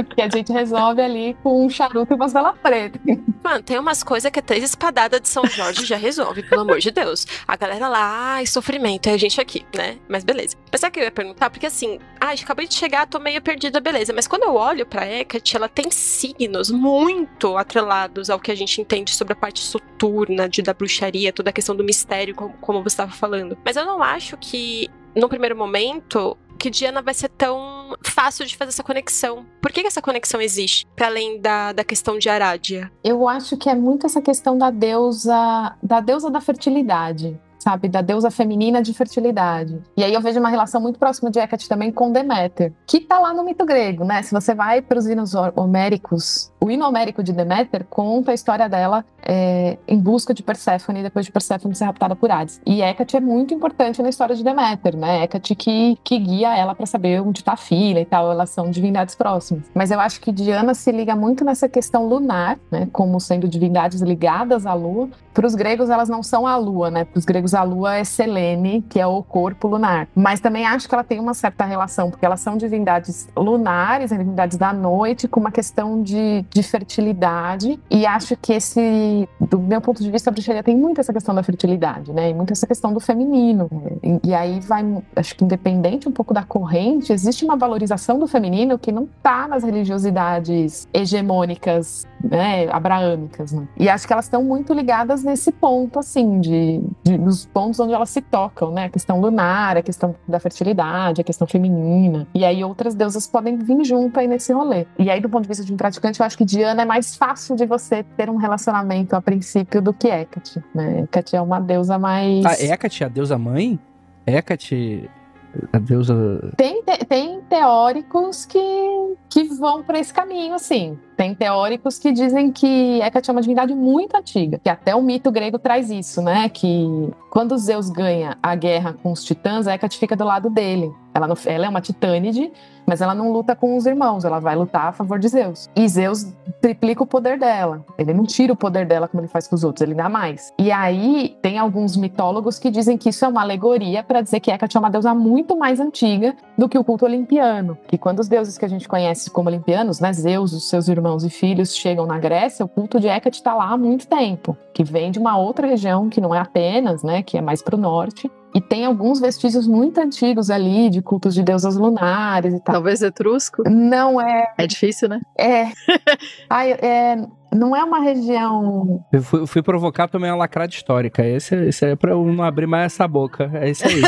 Porque a gente resolve ali com um charuto e uma vela preta. Mano, tem umas coisas que 3 espadadas de São Jorge já resolve, pelo amor de Deus. A galera lá, ai, sofrimento, é a gente aqui, né? Mas beleza. Mas sabe o que eu ia perguntar? Porque assim, acabei de chegar, tô meio perdida, beleza. Mas quando eu olho pra Hecate, ela tem signos muito atrelados ao que a gente entende sobre a parte soturna da bruxaria, toda a questão do mistério, como você estava falando. Mas eu não acho que, no primeiro momento, que Diana vai ser tão fácil de fazer essa conexão. Por que essa conexão existe? Para além da questão de Arádia? Eu acho que é muito essa questão da deusa da fertilidade, sabe? Da deusa feminina de fertilidade. E aí eu vejo uma relação muito próxima de Hecate também com Deméter, que tá lá no mito grego, né? Se você vai para os hinos homéricos, o hino homérico de Deméter conta a história dela em busca de Perséfone, depois de Perséfone ser raptada por Hades. E Hecate é muito importante na história de Deméter, né? Hecate que guia ela para saber onde tá a filha e tal, elas são divindades próximas. Mas eu acho que Diana se liga muito nessa questão lunar, né? Como sendo divindades ligadas à lua. Para os gregos, elas não são a lua, né? Para os gregos, a lua é Selene, que é o corpo lunar. Mas também acho que ela tem uma certa relação, porque elas são divindades lunares, divindades da noite, com uma questão de fertilidade. E acho que do meu ponto de vista, a bruxaria tem muito essa questão da fertilidade, né? E muito essa questão do feminino. E aí acho que independente um pouco da corrente, existe uma valorização do feminino que não tá nas religiosidades hegemônicas, né, abraâmicas, né? E acho que elas estão muito ligadas nesse ponto, assim, dos pontos onde elas se tocam, né? A questão lunar, a questão da fertilidade, a questão feminina. E aí outras deusas podem vir junto aí nesse rolê. E aí, do ponto de vista de um praticante, eu acho que Diana é mais fácil de você ter um relacionamento a princípio do que Hecate, né? Hecate é uma deusa mais... Hecate é a deusa mãe? Hecate... A deusa... Tem teóricos que vão para esse caminho, assim. Tem teóricos que dizem que Hecate é uma divindade muito antiga, que até o mito grego traz isso, né? Que quando Zeus ganha a guerra com os titãs, Hecate fica do lado dele. Ela é uma titânide, mas ela não luta com os irmãos, ela vai lutar a favor de Zeus. E Zeus triplica o poder dela. Ele não tira o poder dela como ele faz com os outros, ele dá mais. E aí tem alguns mitólogos que dizem que isso é uma alegoria para dizer que Hecate é uma deusa muito mais antiga do que o culto olimpiano. Que quando os deuses que a gente conhece como olimpianos, né, Zeus, os seus irmãos e filhos chegam na Grécia, o culto de Hecate está lá há muito tempo, que vem de uma outra região que não é Atenas, né, que é mais para o norte. E tem alguns vestígios muito antigos ali, de cultos de deusas lunares e tal. Talvez etrusco? Não é. É difícil, né? Não é uma região... Eu fui provocar também uma lacrada histórica. Esse é pra eu não abrir mais essa boca. É isso aí.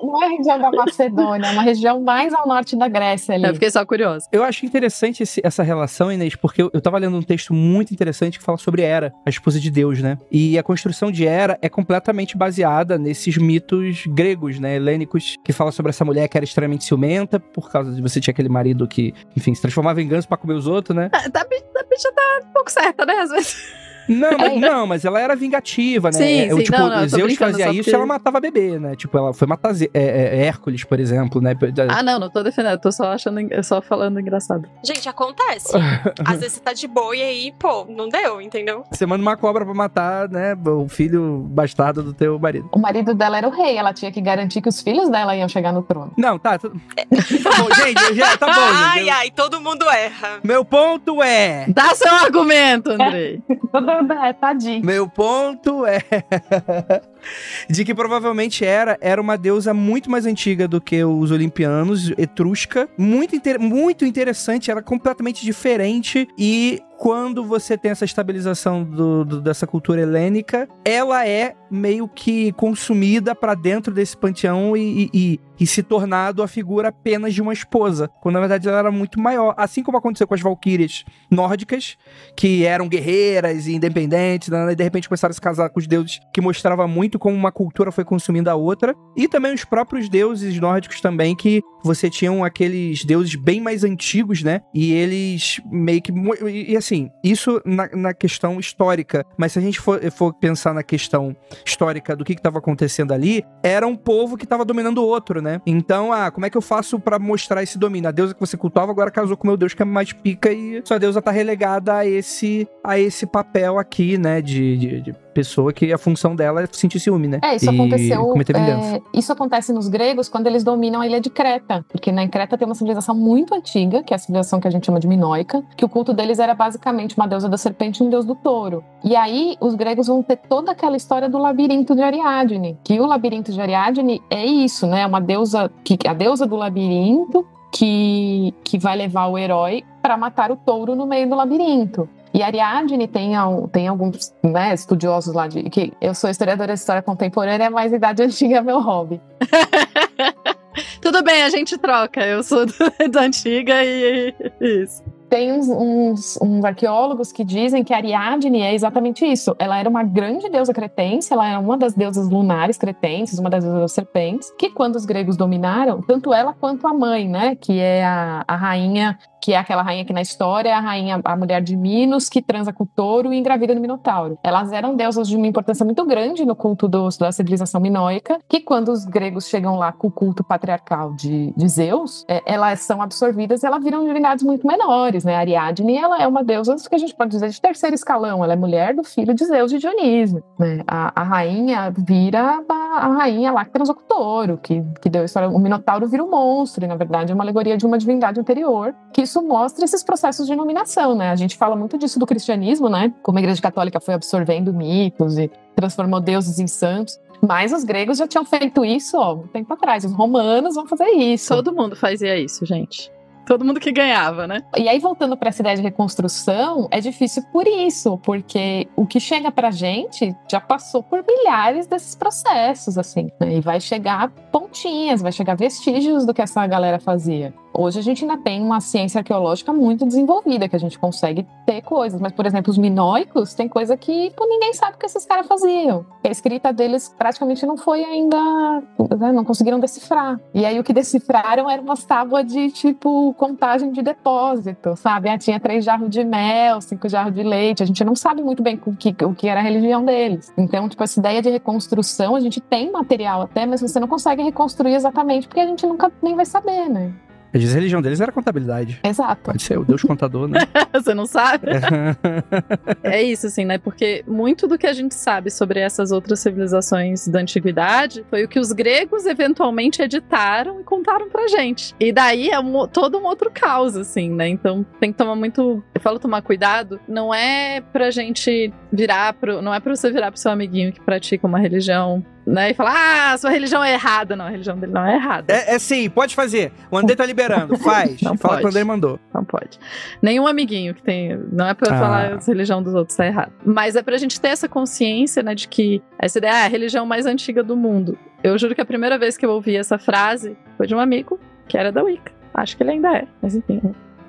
Não é a região da Macedônia, é uma região mais ao norte da Grécia ali. Eu fiquei só curiosa. Eu acho interessante essa relação, Inês, porque eu tava lendo um texto muito interessante que fala sobre Hera, a esposa de Deus, né? E a construção de Hera é completamente baseada nesses mitos gregos, né? Helênicos, que fala sobre essa mulher que era extremamente ciumenta, por causa de você tinha aquele marido que, enfim, se transformava em ganso pra comer os outros, né? A bicha tá um pouco certa, né? Às vezes. Não, mas ela era vingativa, né? Sim, tipo, não, Zeus fazia isso e ela matava bebê, né? Tipo, ela foi matar Hércules, por exemplo, né? Não tô defendendo, tô só falando engraçado. Gente, acontece. Às vezes você tá de boa e aí, pô, não deu, entendeu? Você manda uma cobra pra matar, né, o filho bastardo do teu marido. O marido dela era o rei, ela tinha que garantir que os filhos dela iam chegar no trono. Não, tá bom, gente, tá bom, gente. Ai, todo mundo erra. Meu ponto é... Dá seu argumento, Andrei. Tadinho. Meu ponto é de que provavelmente era uma deusa muito mais antiga do que os olimpianos, etrusca, muito interessante, era completamente diferente e quando você tem essa estabilização dessa cultura helênica, ela é meio que consumida pra dentro desse panteão e se tornado a figura apenas de uma esposa, quando na verdade ela era muito maior, assim como aconteceu com as valquírias nórdicas, que eram guerreiras e independentes, né, e de repente começaram a se casar com os deuses, que mostrava muito como uma cultura foi consumindo a outra, e também os próprios deuses nórdicos também, que você tinham aqueles deuses bem mais antigos, né, e eles meio que... E assim, isso na questão histórica, mas se a gente for pensar na questão histórica do que estava acontecendo ali, era um povo que estava dominando o outro, né? Então, como é que eu faço pra mostrar esse domínio? A deusa que você cultuava agora casou com meu deus que é mais pica e sua deusa tá relegada a esse papel aqui, né? De pessoa que a função dela é sentir ciúme, né? Isso aconteceu. Isso acontece nos gregos quando eles dominam a ilha de Creta, Creta, porque na Creta tem uma civilização muito antiga, que é a civilização que a gente chama de minoica, que o culto deles era basicamente uma deusa da serpente e um deus do touro. E aí os gregos vão ter toda aquela história do labirinto de Ariadne, que o labirinto de Ariadne é isso, né? Uma deusa, a deusa do labirinto que vai levar o herói para matar o touro no meio do labirinto. E Ariadne tem alguns, né, estudiosos lá que eu sou historiadora de história contemporânea, mas idade antiga é meu hobby. Tudo bem, a gente troca. Eu sou da antiga e isso. Tem uns arqueólogos que dizem que Ariadne é exatamente isso. Ela era uma grande deusa cretense, ela era uma das deusas lunares cretenses, uma das deusas serpentes, que quando os gregos dominaram, tanto ela quanto a mãe, né, que é a rainha, que é aquela rainha que na história é a mulher de Minos, que transa com o touro e engravida no Minotauro. Elas eram deusas de uma importância muito grande no culto da civilização minoica, que quando os gregos chegam lá com o culto patriarcal de Zeus, elas são absorvidas e elas viram divindades muito menores, né? A Ariadne, ela é uma deusa que a gente pode dizer de terceiro escalão, ela é mulher do filho de Zeus e Dionísio, né? A rainha vira a rainha lá que transou com o touro, que deu a história, o Minotauro vira um monstro, e na verdade é uma alegoria de uma divindade anterior, que isso mostra esses processos de iluminação, né? A gente fala muito disso do cristianismo, né? Como a Igreja Católica foi absorvendo mitos e transformou deuses em santos. Mas os gregos já tinham feito isso, um tempo atrás. Os romanos vão fazer isso. Todo mundo fazia isso, gente. Todo mundo que ganhava, né? E aí, voltando para essa ideia de reconstrução, é difícil por isso, porque o que chega pra gente já passou por milhares desses processos, assim, né? E vai chegar pontinhas, vai chegar vestígios do que essa galera fazia. Hoje a gente ainda tem uma ciência arqueológica muito desenvolvida, que a gente consegue ter coisas. Mas, por exemplo, os minoicos tem coisa que ninguém sabe o que esses caras faziam. A escrita deles praticamente não foi ainda... né, não conseguiram decifrar. E aí o que decifraram era uma tábua de, tipo, contagem de depósito, sabe? Tinha 3 jarros de mel, 5 jarros de leite. A gente não sabe muito bem o que era a religião deles. Então, tipo, essa ideia de reconstrução, a gente tem material até, mas você não consegue reconstruir exatamente porque a gente nunca nem vai saber, né? A religião deles era contabilidade. Exato. Pode ser o Deus contador, né? Você não sabe? É isso, assim, né? Porque muito do que a gente sabe sobre essas outras civilizações da antiguidade foi o que os gregos eventualmente editaram e contaram pra gente. E daí é todo um outro caos, assim, né? Então tem que tomar muito... Eu falo tomar cuidado, não é pra gente não é pra você virar pro seu amiguinho que pratica uma religião, né, e falar, sua religião é errada. Não, a religião dele não é errada. É sim, pode fazer. O André tá liberando, faz. Não Fala pode. que o André mandou. Não pode. Nenhum amiguinho que tem... Não é pra eu falar a religião dos outros tá errada. Mas é pra gente ter essa consciência, né, de que essa ideia é a religião mais antiga do mundo. Eu juro que a primeira vez que eu ouvi essa frase foi de um amigo que era da Wicca. Acho que ele ainda é, mas enfim.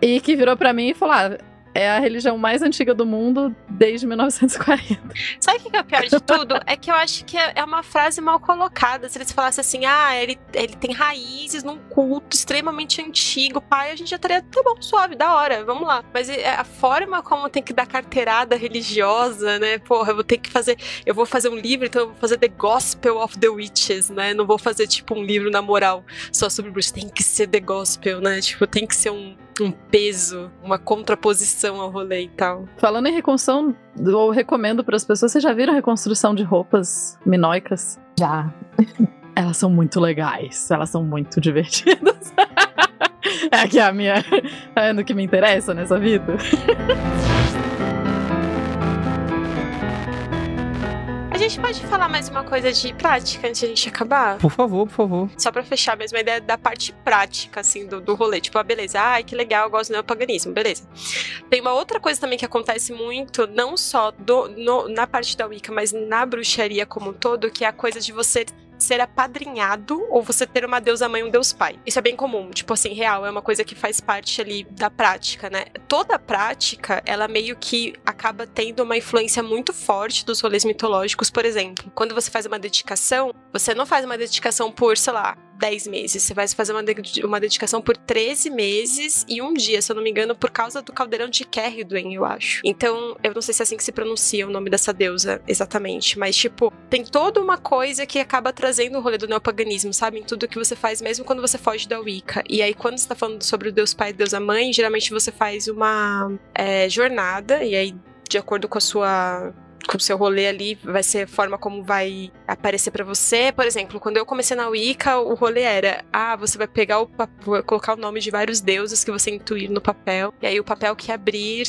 E que virou pra mim e falou, é a religião mais antiga do mundo desde 1940. Sabe o que é o pior de tudo? É que eu acho que é uma frase mal colocada. Se eles falassem assim, ele tem raízes num culto extremamente antigo, pai, a gente já estaria, tá bom, suave, da hora, vamos lá. Mas a forma como tem que dar carteirada religiosa, né? Porra, eu vou fazer um livro, então eu vou fazer The Gospel of the Witches, né? Não vou fazer, tipo, um livro na moral só sobre bruxas. Tem que ser The Gospel, né? Tipo, tem que ser um peso, uma contraposição ao rolê e tal. Falando em reconstrução, eu recomendo para as pessoas, vocês já viram a reconstrução de roupas minoicas? Já. Elas são muito legais, elas são muito divertidas. É aqui a minha... É no que me interessa nessa vida. A gente pode falar mais uma coisa de prática antes de a gente acabar? Por favor, por favor. Só pra fechar mesmo a ideia da parte prática, assim, do rolê. Tipo, beleza, que legal, eu gosto do neopaganismo, beleza. Tem uma outra coisa também que acontece muito, não só na parte da Wicca, mas na bruxaria como um todo, que é a coisa de você ser apadrinhado ou você ter uma deusa mãe, um deus pai. Isso é bem comum, tipo assim, real, é uma coisa que faz parte ali da prática, né? Toda a prática, ela meio que acaba tendo uma influência muito forte dos rolês mitológicos, por exemplo. Quando você faz uma dedicação, você não faz uma dedicação por, sei lá, 10 meses. Você vai fazer uma dedicação por 13 meses e um dia, se eu não me engano, por causa do caldeirão de Kerridwen, eu acho. Então, eu não sei se é assim que se pronuncia o nome dessa deusa exatamente, mas, tipo, tem toda uma coisa que acaba trazendo o rolê do neopaganismo, sabe? Em tudo que você faz, mesmo quando você foge da Wicca. E aí, quando você tá falando sobre o Deus Pai e Deusa Mãe, geralmente você faz uma jornada, e aí, de acordo com a sua com o seu rolê ali, vai ser a forma como vai aparecer pra você. Por exemplo, quando eu comecei na Wicca, o rolê era, você vai pegar colocar o nome de vários deuses que você intuir no papel, e aí o papel que abrir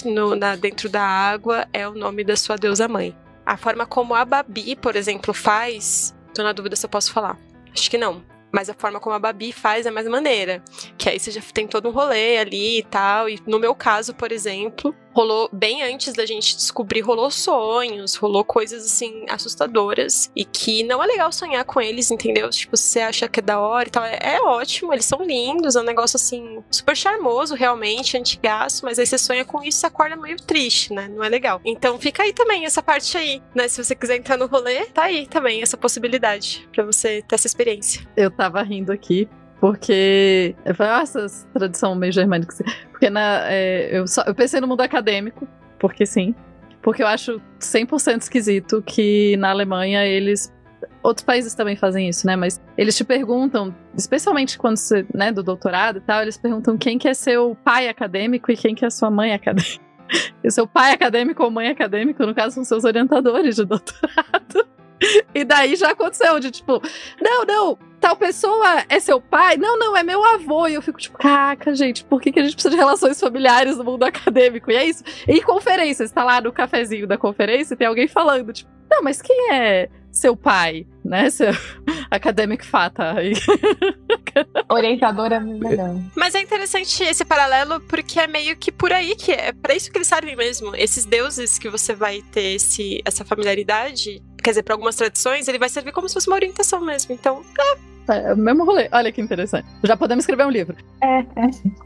dentro da água é o nome da sua deusa mãe. A forma como a Babi, por exemplo, faz, tô na dúvida se eu posso falar. Acho que não. Mas a forma como a Babi faz é mais maneira. Que aí você já tem todo um rolê ali e tal. E no meu caso, por exemplo, rolou bem antes da gente descobrir, rolou sonhos, rolou coisas assim assustadoras. E que não é legal sonhar com eles, entendeu? Tipo, se você acha que é da hora e tal, é ótimo, eles são lindos, é um negócio assim, super charmoso, realmente, antigaço. Mas aí você sonha com isso, você acorda meio triste, né? Não é legal. Então fica aí também essa parte aí, né? Se você quiser entrar no rolê, tá aí também essa possibilidade pra você ter essa experiência. Eu tava rindo aqui, porque eu falei, nossa, essa tradição meio germânica. Porque eu pensei no mundo acadêmico, porque sim. Porque eu acho 100% esquisito que na Alemanha outros países também fazem isso, né? Mas eles te perguntam, especialmente quando você, né, do doutorado e tal, eles perguntam quem que é seu pai acadêmico e quem que é sua mãe acadêmica. E seu pai acadêmico ou mãe acadêmico, no caso, são seus orientadores de doutorado. E daí já aconteceu, de tipo, não, tal pessoa é seu pai? Não, é meu avô. E eu fico tipo, caraca, gente, por que a gente precisa de relações familiares no mundo acadêmico? E é isso. E conferências, tá lá no cafezinho da conferência e tem alguém falando, tipo, não, mas quem é seu pai, né? Seu acadêmico fata. Orientadora é melhor. Mas é interessante esse paralelo porque é meio que por aí que é pra isso que eles servem mesmo. Esses deuses que você vai ter essa familiaridade, quer dizer, pra algumas tradições, ele vai servir como se fosse uma orientação mesmo. Então, é o mesmo rolê. Olha que interessante. Já podemos escrever um livro.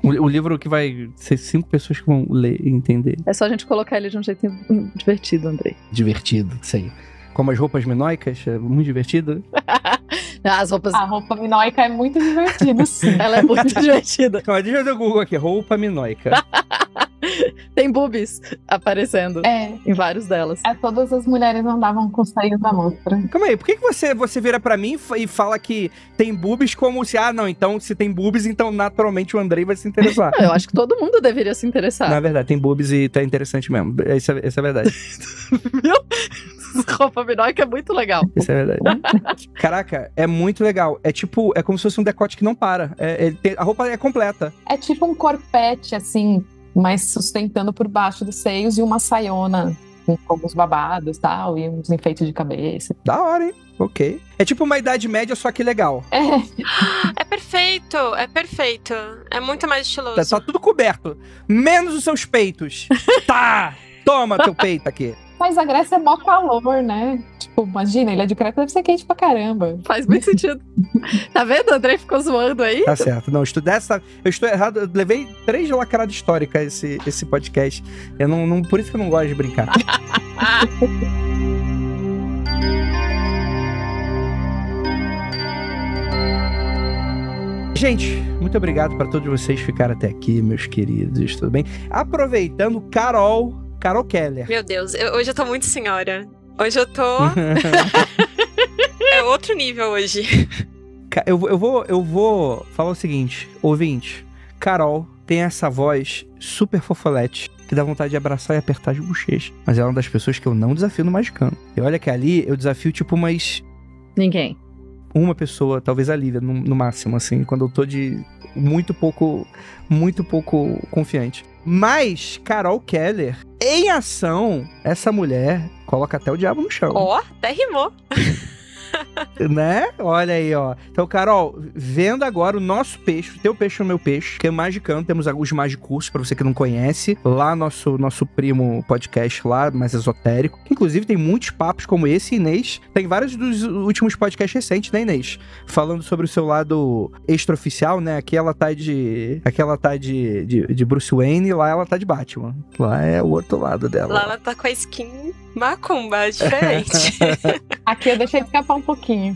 O livro que vai ser 5 pessoas que vão ler e entender. É só a gente colocar ele de um jeito divertido, Andrei. Divertido, isso aí. Como as roupas minoicas, é muito divertido. As roupas... A roupa minoica é muito divertida, sim. Ela é muito divertida. Calma, deixa eu ver o Google aqui. Roupa minoica. Tem boobies aparecendo em vários delas. Todas as mulheres andavam com os seios da mostra. Calma aí, por que você vira pra mim e fala que tem boobies como se... não, então se tem boobies, então naturalmente o Andrei vai se interessar. Eu acho que todo mundo deveria se interessar. Na verdade, tem boobies e tá interessante mesmo. Isso é verdade. Viu? Roupa minoica é muito legal. Isso é verdade. Caraca, é muito legal. É tipo, é como se fosse um decote que não para. A roupa é completa. É tipo um corpete, assim, mas sustentando por baixo dos seios e uma saiona com alguns babados e tal, e uns enfeites de cabeça. Da hora, hein? Ok. É tipo uma Idade Média, só que legal. É perfeito, é perfeito. É muito mais estiloso. Tá tudo coberto. Menos os seus peitos. Tá! Toma teu peito aqui. Mas a Grécia é mó calor, né? Tipo, imagina, Ilha de Creta deve ser quente pra caramba. Faz muito sentido. Tá vendo? O Andrei ficou zoando aí. Tá certo. Não, eu estou errado. Eu levei 3 lacradas históricas esse podcast. Por isso que eu não gosto de brincar. Gente, muito obrigado para todos vocês que ficaram até aqui, meus queridos. Tudo bem? Aproveitando, Carol Keller. Meu Deus, hoje eu tô muito senhora. Hoje eu tô... É outro nível hoje. Eu vou falar o seguinte, ouvinte. Carol tem essa voz super fofolete, que dá vontade de abraçar e apertar as bochechas. Mas ela é uma das pessoas que eu não desafio no Magicando. E olha que ali eu desafio tipo umas... Ninguém. Uma pessoa, talvez a Lívia, no máximo, assim, quando eu tô de muito pouco confiante. Mas Carol Keller, em ação, essa mulher coloca até o diabo no chão. Ó, até rimou. Né? Olha aí, ó. Então, Carol, vendo agora o nosso peixe, o teu peixe e o meu peixe, que é Magicando, temos alguns magicursos, pra você que não conhece, lá nosso primo podcast lá, mais esotérico, que inclusive tem muitos papos como esse, Inês, tem vários dos últimos podcasts recentes, né, Inês? Falando sobre o seu lado extraoficial, né? Aqui ela tá de Bruce Wayne e lá ela tá de Batman. Lá é o outro lado dela. Lá ela tá com a skin macumba, diferente. Aqui eu deixei escapar um pouquinho.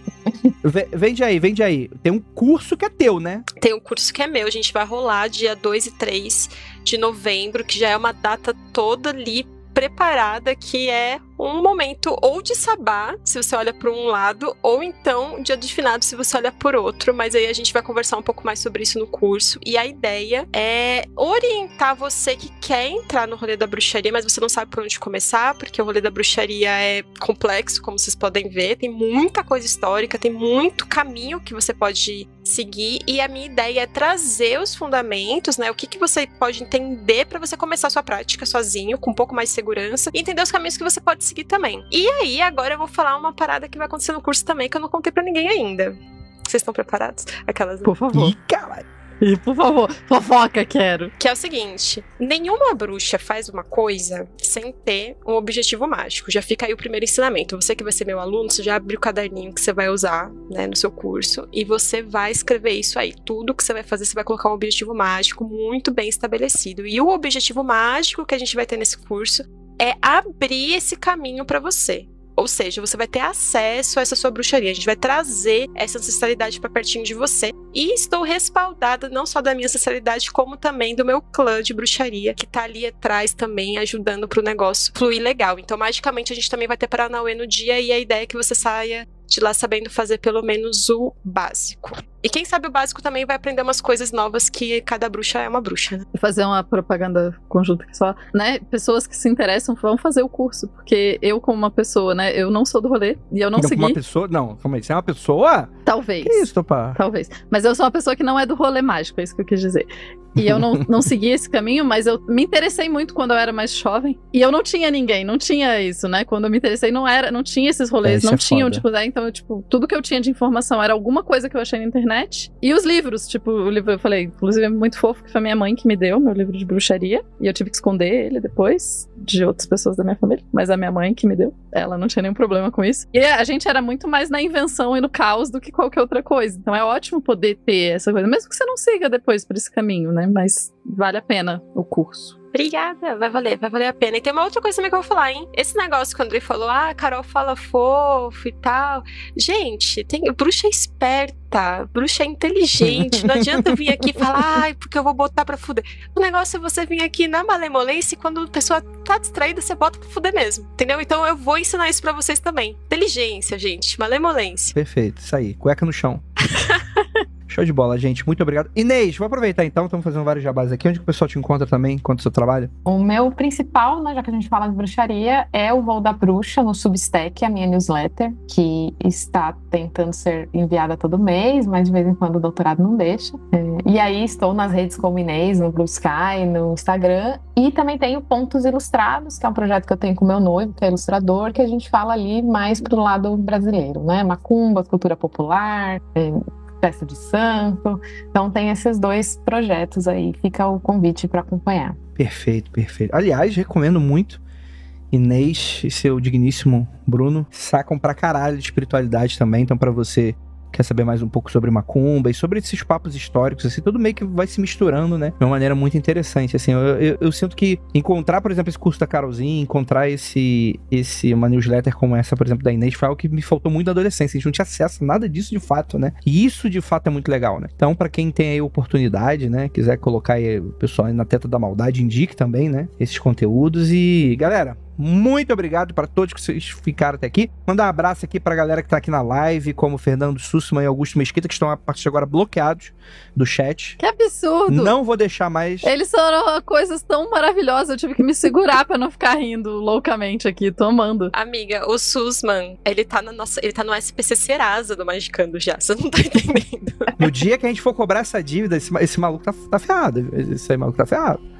Vende aí. Tem um curso que é teu, né? Tem um curso que é meu. A gente vai rolar dia 2 e 3 de novembro, que já é uma data toda ali preparada, que é um momento ou de sabá, se você olha por um lado, ou então dia de finados, se você olha por outro. Mas aí a gente vai conversar um pouco mais sobre isso no curso. E a ideia é orientar você que quer entrar no rolê da bruxaria, mas você não sabe por onde começar, porque o rolê da bruxaria é complexo, como vocês podem ver. Tem muita coisa histórica, tem muito caminho que você pode seguir. E a minha ideia é trazer os fundamentos, né? O que você pode entender para você começar a sua prática sozinho, com um pouco mais de segurança, e entender os caminhos que você pode seguir também. E aí, agora eu vou falar uma parada que vai acontecer no curso também, que eu não contei pra ninguém ainda. Vocês estão preparados? Aquelas... Por favor. Ih, caralho. E, por favor, fofoca, quero. Que é o seguinte, nenhuma bruxa faz uma coisa sem ter um objetivo mágico. Já fica aí o primeiro ensinamento. Você que vai ser meu aluno, você já abre o caderninho que você vai usar, né, no seu curso, e você vai escrever isso aí. Tudo que você vai fazer, você vai colocar um objetivo mágico muito bem estabelecido. E o objetivo mágico que a gente vai ter nesse curso é abrir esse caminho pra você. Ou seja, você vai ter acesso a essa sua bruxaria. A gente vai trazer essa ancestralidade pra pertinho de você. E estou respaldada não só da minha ancestralidade, como também do meu clã de bruxaria, que tá ali atrás também, ajudando pro negócio fluir legal. Então, magicamente, a gente também vai ter Paranauê no dia, e a ideia é que você saia de lá sabendo fazer pelo menos o básico. E quem sabe o básico também vai aprender umas coisas novas, que cada bruxa é uma bruxa, né? Vou fazer uma propaganda conjunta aqui só, né? Pessoas que se interessam vão fazer o curso, porque eu, como uma pessoa, né? Eu não sou do rolê e eu não segui. Uma pessoa? Não, calma aí. Você é uma pessoa? Talvez. Que isso, Topá? Talvez. Mas eu sou uma pessoa que não é do rolê mágico, é isso que eu quis dizer. E eu não segui esse caminho, mas eu me interessei muito quando eu era mais jovem. E eu não tinha ninguém, não tinha isso, né? Quando eu me interessei, não tinha esses rolês, não tinham, tipo, né? Então, tipo, tudo que eu tinha de informação era alguma coisa que eu achei na internet. E os livros, tipo, o livro, eu falei, inclusive é muito fofo, que foi a minha mãe que me deu, meu livro de bruxaria. E eu tive que esconder ele depois, de outras pessoas da minha família. Mas a minha mãe que me deu, ela não tinha nenhum problema com isso. E a gente era muito mais na invenção e no caos do que qualquer outra coisa. Então é ótimo poder ter essa coisa, mesmo que você não siga depois por esse caminho, né? Mas vale a pena o curso. Obrigada, vai valer a pena. E tem uma outra coisa também que eu vou falar, hein? Esse negócio que o Andrei falou, a Carol fala fofo e tal. Gente, tem bruxa esperta, bruxa inteligente. Não adianta vir aqui e falar, ai, porque eu vou botar pra fuder. O negócio é você vir aqui na malemolência, e quando a pessoa tá distraída, você bota pra fuder mesmo. Entendeu? Então eu vou ensinar isso pra vocês também. Inteligência, gente. Malemolência. Perfeito, isso aí. Cueca no chão. Show de bola, gente. Muito obrigado. Inês, vou aproveitar então, estamos fazendo vários jabás aqui. Onde que o pessoal te encontra também, enquanto o seu trabalho? O meu principal, né, já que a gente fala de bruxaria, é o Voo da Bruxa no Substack, a minha newsletter, que está tentando ser enviada todo mês, mas de vez em quando o doutorado não deixa. E aí estou nas redes como Inês, no Blue Sky, no Instagram. E também tenho Pontos Ilustrados, que é um projeto que eu tenho com meu noivo, que é ilustrador, que a gente fala ali mais pro lado brasileiro, né? Macumba, cultura popular, festa de santo. Então tem esses dois projetos aí, fica o convite para acompanhar. Perfeito, perfeito. Aliás, recomendo muito. Inês e seu digníssimo Bruno sacam pra caralho de espiritualidade também, então pra você quer saber mais um pouco sobre macumba e sobre esses papos históricos, assim, tudo meio que vai se misturando, né? De uma maneira muito interessante, assim. Eu sinto que encontrar, por exemplo, esse curso da Carolzinha, encontrar uma newsletter como essa, por exemplo, da Inês, foi algo que me faltou muito na adolescência. A gente não tinha acesso a nada disso de fato, né? E isso, de fato, é muito legal, né? Então, pra quem tem aí oportunidade, né? Quiser colocar aí o pessoal aí na teta da maldade, indique também, né? Esses conteúdos. E, galera, muito obrigado para todos que vocês ficaram até aqui. Mandar um abraço aqui pra galera que tá aqui na live, como Fernando Sussman e Augusto Mesquita, que estão a partir de agora bloqueados do chat. Que absurdo! Não vou deixar mais. Eles foram coisas tão maravilosas, eu tive que me segurar pra não ficar rindo loucamente aqui, tô amando. Amiga, o Sussman, ele tá no SPC Serasa do Magicando já, você não tá entendendo. No dia que a gente for cobrar essa dívida, esse maluco tá ferrado. Esse aí maluco tá ferrado.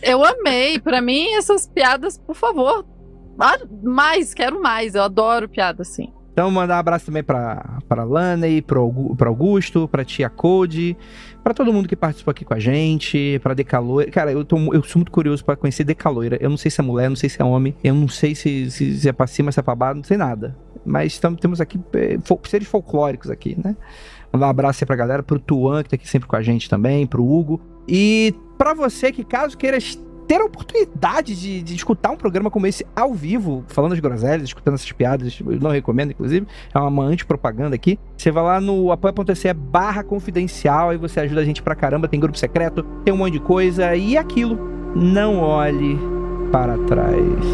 Eu amei. Pra mim, essas piadas, por favor. Quero mais. Eu adoro piada assim. Então, mandar um abraço também pra Laney, pro Augusto, pra tia Code, pra todo mundo que participou aqui com a gente, pra Decaloira. Cara, eu sou muito curioso pra conhecer Decaloira. Eu não sei se é mulher, não sei se é homem, eu não sei se é pra cima, se é pra baixo, não sei nada. Mas temos aqui seres folclóricos aqui, né? Mandar um abraço aí pra galera, pro Tuan, que tá aqui sempre com a gente também, pro Hugo. E pra você que, caso queira ter a oportunidade de escutar um programa como esse ao vivo, falando as groselhas, escutando essas piadas, eu não recomendo, inclusive, é uma antipropaganda aqui. Você vai lá no apoia.se/confidencial, aí você ajuda a gente pra caramba, tem grupo secreto, tem um monte de coisa, e aquilo, não olhe para trás.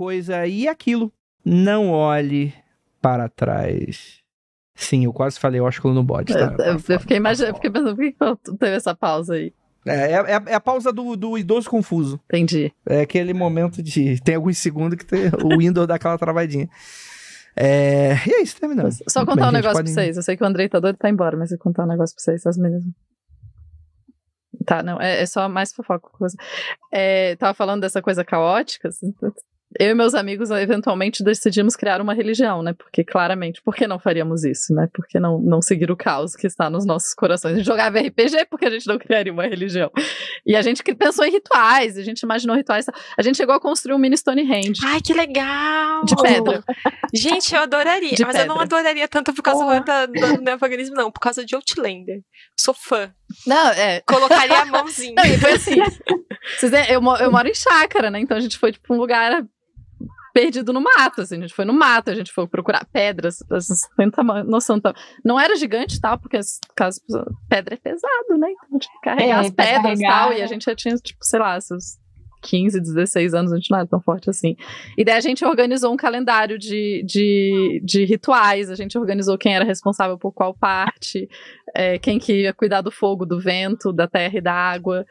coisa e aquilo. Não olhe para trás. Sim, eu quase falei ósculo no bode, tá? Eu fiquei imaginando, fiquei pensando, por que teve essa pausa aí? É a pausa do idoso confuso. Entendi. É aquele momento de... Tem alguns segundos que o Windows dá aquela travadinha. E é isso, terminamos. Só contar um negócio pra vocês. Eu sei que o Andrei tá doido pra ir embora, mas eu vou contar um negócio pra vocês, as meninas. Tá, não, é só mais fofoca. Tava falando dessa coisa caótica, assim, eu e meus amigos eventualmente decidimos criar uma religião, né? Porque claramente, por que não faríamos isso, né? Por que não seguir o caos que está nos nossos corações? A gente jogava RPG, porque a gente não criaria uma religião. E a gente pensou em rituais, a gente imaginou rituais. A gente chegou a construir um mini Stonehenge. Ai, que legal! De pedra. Gente, eu adoraria. De mas pedra. eu não adoraria tanto por causa do neopaganismo, não. Por causa de Outlander. Sou fã. Não, Colocaria a mãozinha. Não, e foi assim. Eu moro em chácara, né? Então a gente foi tipo um lugar perdido no mato, assim, a gente foi no mato, a gente foi procurar pedras, tem noção, não era gigante e tal, porque pedra é pesado, né, então a gente carregar as pedras e tal, e a gente já tinha, tipo, sei lá, seus 15, 16 anos, a gente não era tão forte assim. E daí a gente organizou um calendário de rituais, a gente organizou quem era responsável por qual parte, quem que ia cuidar do fogo, do vento, da terra e da água,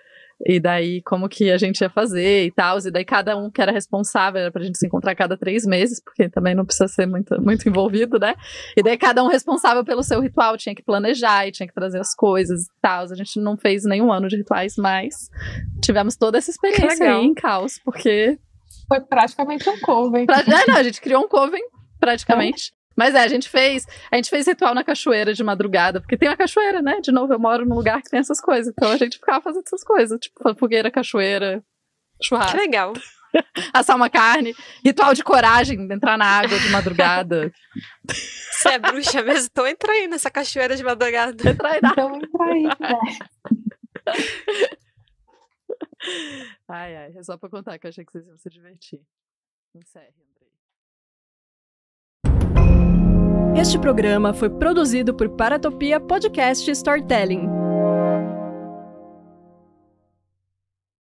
e daí como que a gente ia fazer e tal, e daí cada um que era responsável era pra gente se encontrar a cada 3 meses, porque também não precisa ser muito envolvido, né, e daí cada um responsável pelo seu ritual tinha que planejar e tinha que trazer as coisas e tal. A gente não fez nenhum ano de rituais, mas tivemos toda essa experiência aí em caos, porque foi praticamente um coven. A gente criou um coven praticamente. Mas a gente fez ritual na cachoeira de madrugada, porque tem uma cachoeira, né? De novo, eu moro num lugar que tem essas coisas. Então a gente ficava fazendo essas coisas, tipo fogueira, cachoeira, churrasco. Que legal. Assar uma carne, ritual de coragem, entrar na água de madrugada. Você é bruxa mesmo? Então entra aí nessa cachoeira de madrugada. Entra aí, Então entra aí, né? Ai, é só pra contar que eu achei que vocês iam se divertir. Encerre, Andrei. Este programa foi produzido por Paratopia Podcast Storytelling.